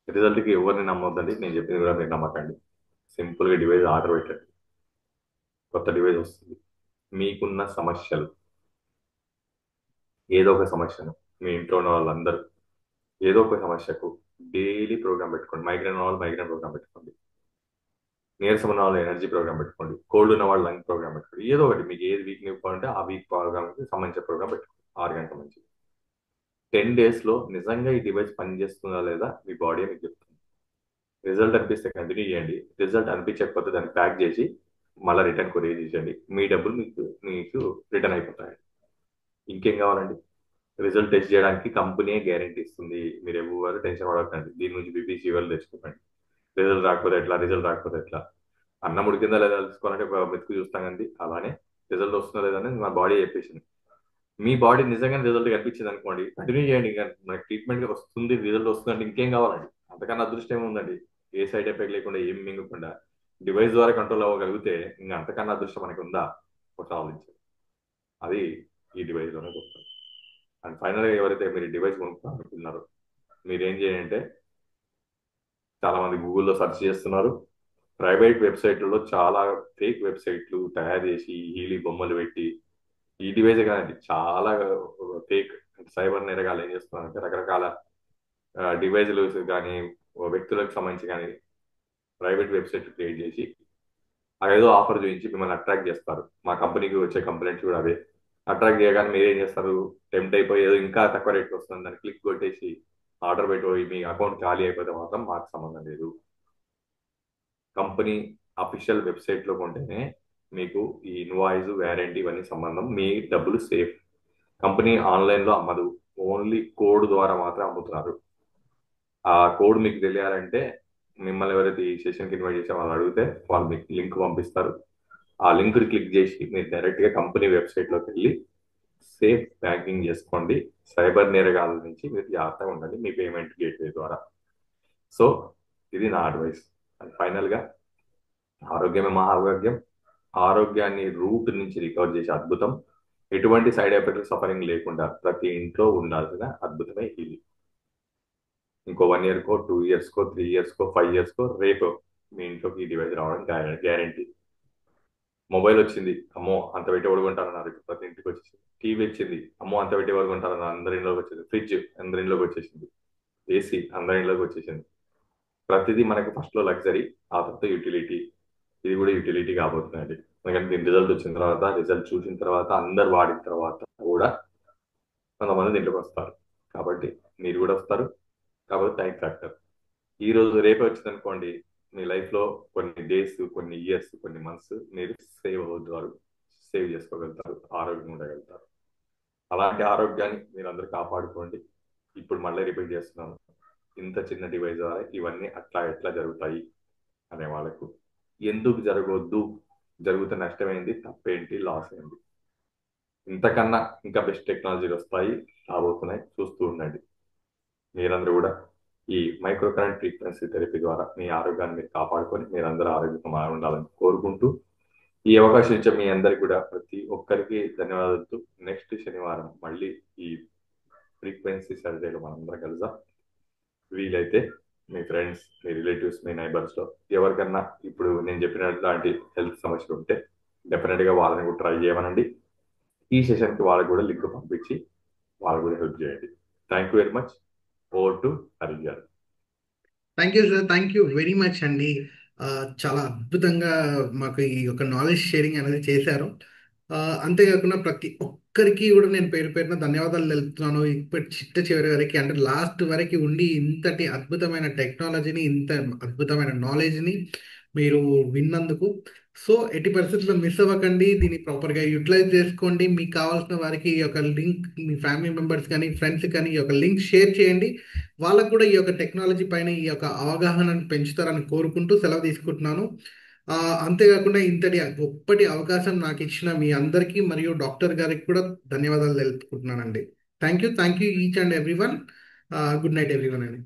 రిజల్ట్కి ఎవరిని నమ్మొద్దండి, నేను చెప్పింది కూడా మీరు నమ్మకండి. సింపుల్గా డివైస్ ఆర్డర్ పెట్టండి, కొత్త డివైస్ వస్తుంది. మీకున్న సమస్యలు, ఏదో ఒక సమస్యను, మీ ఇంట్లో ఉన్న వాళ్ళందరూ ఏదో ఒక సమస్యకు డైలీ ప్రోగ్రామ్ పెట్టుకోండి. మైగ్రేన్ ఉన్న వాళ్ళు మైగ్రేన్ ప్రోగ్రామ్ పెట్టుకోండి, నీరసం ఉన్న వాళ్ళు ఎనర్జీ ప్రోగ్రామ్ పెట్టుకోండి, కోల్డ్ ఉన్న వాళ్ళు లంగ్ ప్రోగ్రామ్ పెట్టుకోండి. ఏదో ఒకటి మీకు ఏది వీక్ ఇవ్వాలంటే ఆ వీక్ ప్రోగ్రామ్కి సంబంధించిన ప్రోగ్రామ్ పెట్టుకోండి. 6 గంటల నుంచి 10 డేస్లో నిజంగా ఈ డివైస్ పనిచేస్తుందా లేదా మీ బాడీ మీకు చెప్తుంది. రిజల్ట్ అనిపిస్తే కంటిన్యూ చేయండి, రిజల్ట్ అనిపించకపోతే దాన్ని ప్యాక్ చేసి మళ్ళీ రిటర్న్ కొరియర్ చేసేయండి. మీ డబ్బులు మీకు మీకు రిటర్న్ అయిపోతాయి. ఇంకేం కావాలండి? రిజల్ట్ టెస్ట్ చేయడానికి కంపెనీ గ్యారెంటీ ఇస్తుంది. మీరు ఎవరు టెన్షన్ పడకండి, దీని నుంచి బీపీ ఫీవర్లు తెచ్చుకోకండి. రిజల్ట్ రాకపోతే ఎట్లా, రిజల్ట్ రాకపోతే ఎట్లా? అన్నం ఉడికిందా లేదా తెలుసుకోవాలంటే ఒక మెతుకు చూస్తాం, కానీ అలానే రిజల్ట్ వస్తుందా లేదని మా బాడీ చెప్పేసింది. మీ బాడీ నిజంగానే రిజల్ట్ కనిపించింది అనుకోండి, కంటిన్యూ చేయండి. ఇంకా మనకి ట్రీట్మెంట్ వస్తుంది, రిజల్ట్ వస్తుందంటే ఇంకేం కావాలండి? అంతకన్నా అదృష్టం ఏముందండి? ఏ సైడ్ ఎఫెక్ట్ లేకుండా, ఏం మింగకుండా డివైస్ ద్వారా కంట్రోల్ అవ్వగలిగితే ఇంకా అంతకన్నా అదృష్టం మనకి ఉందా? ఒకటి ఆలోచించండి. అది ఈ డివైస్ లోనే వస్తుంది. అండ్ ఫైనల్ గా ఎవరైతే మీరు డివైస్ కొనుక్కోవాలనుకుంటున్నారో మీరు ఏం చేయండి, చాలా మంది గూగుల్లో సెర్చ్ చేస్తున్నారు. ప్రైవేట్ వెబ్సైట్లలో చాలా ఫేక్ వెబ్సైట్లు తయారు చేసి హీలి బొమ్మలు పెట్టి, ఈ డివైజే కాదండి, చాలా ఫేక్ సైబర్ నేరగాలు ఏం చేస్తున్నారంటే రకరకాల డివైజులు కానీ వ్యక్తులకు సంబంధించి కానీ ప్రైవేట్ వెబ్సైట్ క్రియేట్ చేసి అదేదో ఆఫర్ చూపించి మిమ్మల్ని అట్రాక్ట్ చేస్తారు. మా కంపెనీకి వచ్చే కంప్లైంట్స్ కూడా అవే. అట్రాక్ట్ చేయగానే మీరు ఏం చేస్తారు? టెంప్ట్ అయిపోయి ఏదో ఇంకా తక్కువ రేట్కి వస్తుంది దాన్ని క్లిక్ కొట్టేసి ఆర్డర్ పెట్టిపోయి మీ అకౌంట్ ఖాళీ అయిపోతే మాత్రం మాకు సంబంధం లేదు. కంపెనీ అఫీషియల్ వెబ్సైట్ లో కొంటేనే మీకు ఈ ఇన్వాయిస్ వ్యారంటీ ఇవన్నీ సంబంధం, మీ డబ్బులు సేఫ్. కంపెనీ ఆన్లైన్ లో అమ్మదు, ఓన్లీ కోడ్ ద్వారా మాత్రం అమ్ముతున్నారు. ఆ కోడ్ మీకు తెలియాలంటే మిమ్మల్ని ఎవరైతే ఈ సెషన్కి ఇన్వైట్ చేసే వాళ్ళు అడిగితే వాళ్ళు మీకు లింక్ పంపిస్తారు. ఆ లింక్ క్లిక్ చేసి మీరు డైరెక్ట్ గా కంపెనీ వెబ్సైట్ లోకి వెళ్ళి సేఫ్ బ్యాంకింగ్ చేసుకోండి. సైబర్ నేరగాల నుంచి మీరు జాగ్రత్తగా ఉండండి మీ పేమెంట్ గేట్వే ద్వారా. సో ఇది నా అడ్వైస్. అండ్ ఫైనల్ గా, ఆరోగ్యమే మహాభాగ్యం. ఆరోగ్యాన్ని రూట్ నుంచి రికవర్ చేసే అద్భుతం, ఎటువంటి సైడ్ ఎఫెక్ట్ సఫరింగ్ లేకుండా ప్రతి ఇంట్లో ఉండాల్సిన అద్భుతమే ఇది. ఇంకో 1 ఇయర్ కో, 2 ఇయర్స్ కో, 3 ఇయర్స్ కో, 5 ఇయర్స్ కో రేపు మీ ఇంట్లోకి ఈ డివైస్ రావడం గ్యారంటీ. మొబైల్ వచ్చింది, అమ్మో అంత పెట్టి ఎవడుకుంటారన్నారు, ఇప్పుడు ప్రతి ఇంటికి వచ్చేసింది. టీవీ వచ్చింది, అమ్మో అంత పెట్టి ఎవరుకుంటారన్నారు, అందరి ఇంట్లోకి వచ్చింది. ఫ్రిడ్జ్ అందరి ఇంట్లోకి వచ్చేసింది. ఏసీ అందరి ఇంట్లోకి వచ్చేసింది. ప్రతిదీ మనకి ఫస్ట్ లో లగ్జరీ, ఆ తర్వాత యూటిలిటీ. ఇది కూడా యూటిలిటీ కాబోతుందండి. ఎందుకంటే దీని రిజల్ట్ వచ్చిన తర్వాత, రిజల్ట్ చూసిన తర్వాత, అందరు వాడిన తర్వాత కూడా కొంతమంది దీంట్లోకి వస్తారు. కాబట్టి మీరు కూడా వస్తారు. కాబట్టి టైం ఫ్యాక్టర్. ఈ రోజు రేపే వచ్చింది అనుకోండి, మీ లైఫ్ లో కొన్ని డేస్, కొన్ని ఇయర్స్, కొన్ని మంత్స్ మీరు సేవ్ అవుతారు, సేవ్ చేసుకోగలుగుతారు, ఆరోగ్యంగా ఉండగలుగుతారు. అలాంటి ఆరోగ్యాన్ని మీరు అందరూ కాపాడుకోండి. ఇప్పుడు మళ్ళీ రిపీట్ చేస్తున్నాను, ఇంత చిన్న డివైస్ ద్వారా ఇవన్నీ అట్లా ఎట్లా జరుగుతాయి అనే వాళ్ళకు ఎందుకు జరగవద్దు, జరుగుతున్న నష్టమేంటి, తప్పేంటి, లాస్ ఏంటి, ఇంతకన్నా ఇంకా బెస్ట్ టెక్నాలజీలు వస్తాయి, రాబోతున్నాయి, చూస్తూ ఉండండి. మీరందరూ కూడా ఈ మైక్రో కరెంట్ ఫ్రీక్వెన్సీ థెరపీ ద్వారా మీ ఆరోగ్యాన్ని మీరు కాపాడుకొని మీరందరూ ఆరోగ్యంగా ఉండాలని కోరుకుంటూ, ఈ అవకాశం ఇచ్చే మీ అందరికి కూడా ప్రతి ఒక్కరికి ధన్యవాదాలు. నెక్స్ట్ శనివారం మళ్ళీ ఈ ఫ్రీక్వెన్సీ సర్జరీలో మనందరం కలుద్దాం. వీలైతే మీ ఫ్రెండ్స్, మీ రిలేటివ్స్, మీ నైబర్స్ లో ఎవరికన్నా ఇప్పుడు నేను చెప్పినట్టు లాంటి హెల్త్ సమస్యలు ఉంటే డెఫినెట్ గా వాళ్ళని కూడా ట్రై చేయమనండి. ఈ సెషన్ కి వాళ్ళకి కూడా లింక్ పంపించి వాళ్ళకు కూడా హెల్ప్ చేయండి. Thank you very much. Over to Hari గారు. Thank you sir, thank you very much అండి. ఆ, చాలా అద్భుతంగా మాకు ఈ యొక్క నాలెడ్జ్ షేరింగ్ అనేది చేశారు. ఆ, అంతేకాకుండా ప్రతి ఒక్కరికి కూడా నేను పేరు పేరున ధన్యవాదాలు తెలుపుతున్నాను. ఇప్పటి చిట్ట చివరి వరకు అంటే లాస్ట్ వరకు ఉండి ఇంతటి అద్భుతమైన టెక్నాలజీని, ఇంత అద్భుతమైన నాలెడ్జ్ని మీరు విన్నందుకు. సో ఎట్టి పరిస్థితుల్లో మిస్ అవ్వకండి, దీన్ని ప్రాపర్గా యూటిలైజ్ చేసుకోండి. మీకు కావాల్సిన వారికి ఈ యొక్క లింక్, మీ ఫ్యామిలీ మెంబర్స్ కానీ ఫ్రెండ్స్ కానీ ఈ యొక్క లింక్ షేర్ చేయండి. వాళ్ళకు కూడా ఈ యొక్క టెక్నాలజీ పైన ఈ యొక్క అవగాహనను పెంచుతారని కోరుకుంటూ సెలవు తీసుకుంటున్నాను. ఆ, అంతేకాకుండా ఇంతటి గొప్పటి అవకాశం నాకు ఇచ్చిన మీ అందరికీ మరియు డాక్టర్ గారికి కూడా ధన్యవాదాలు తెలుపుకుంటున్నానండి. Thank you each and every one. Good night every one అండి.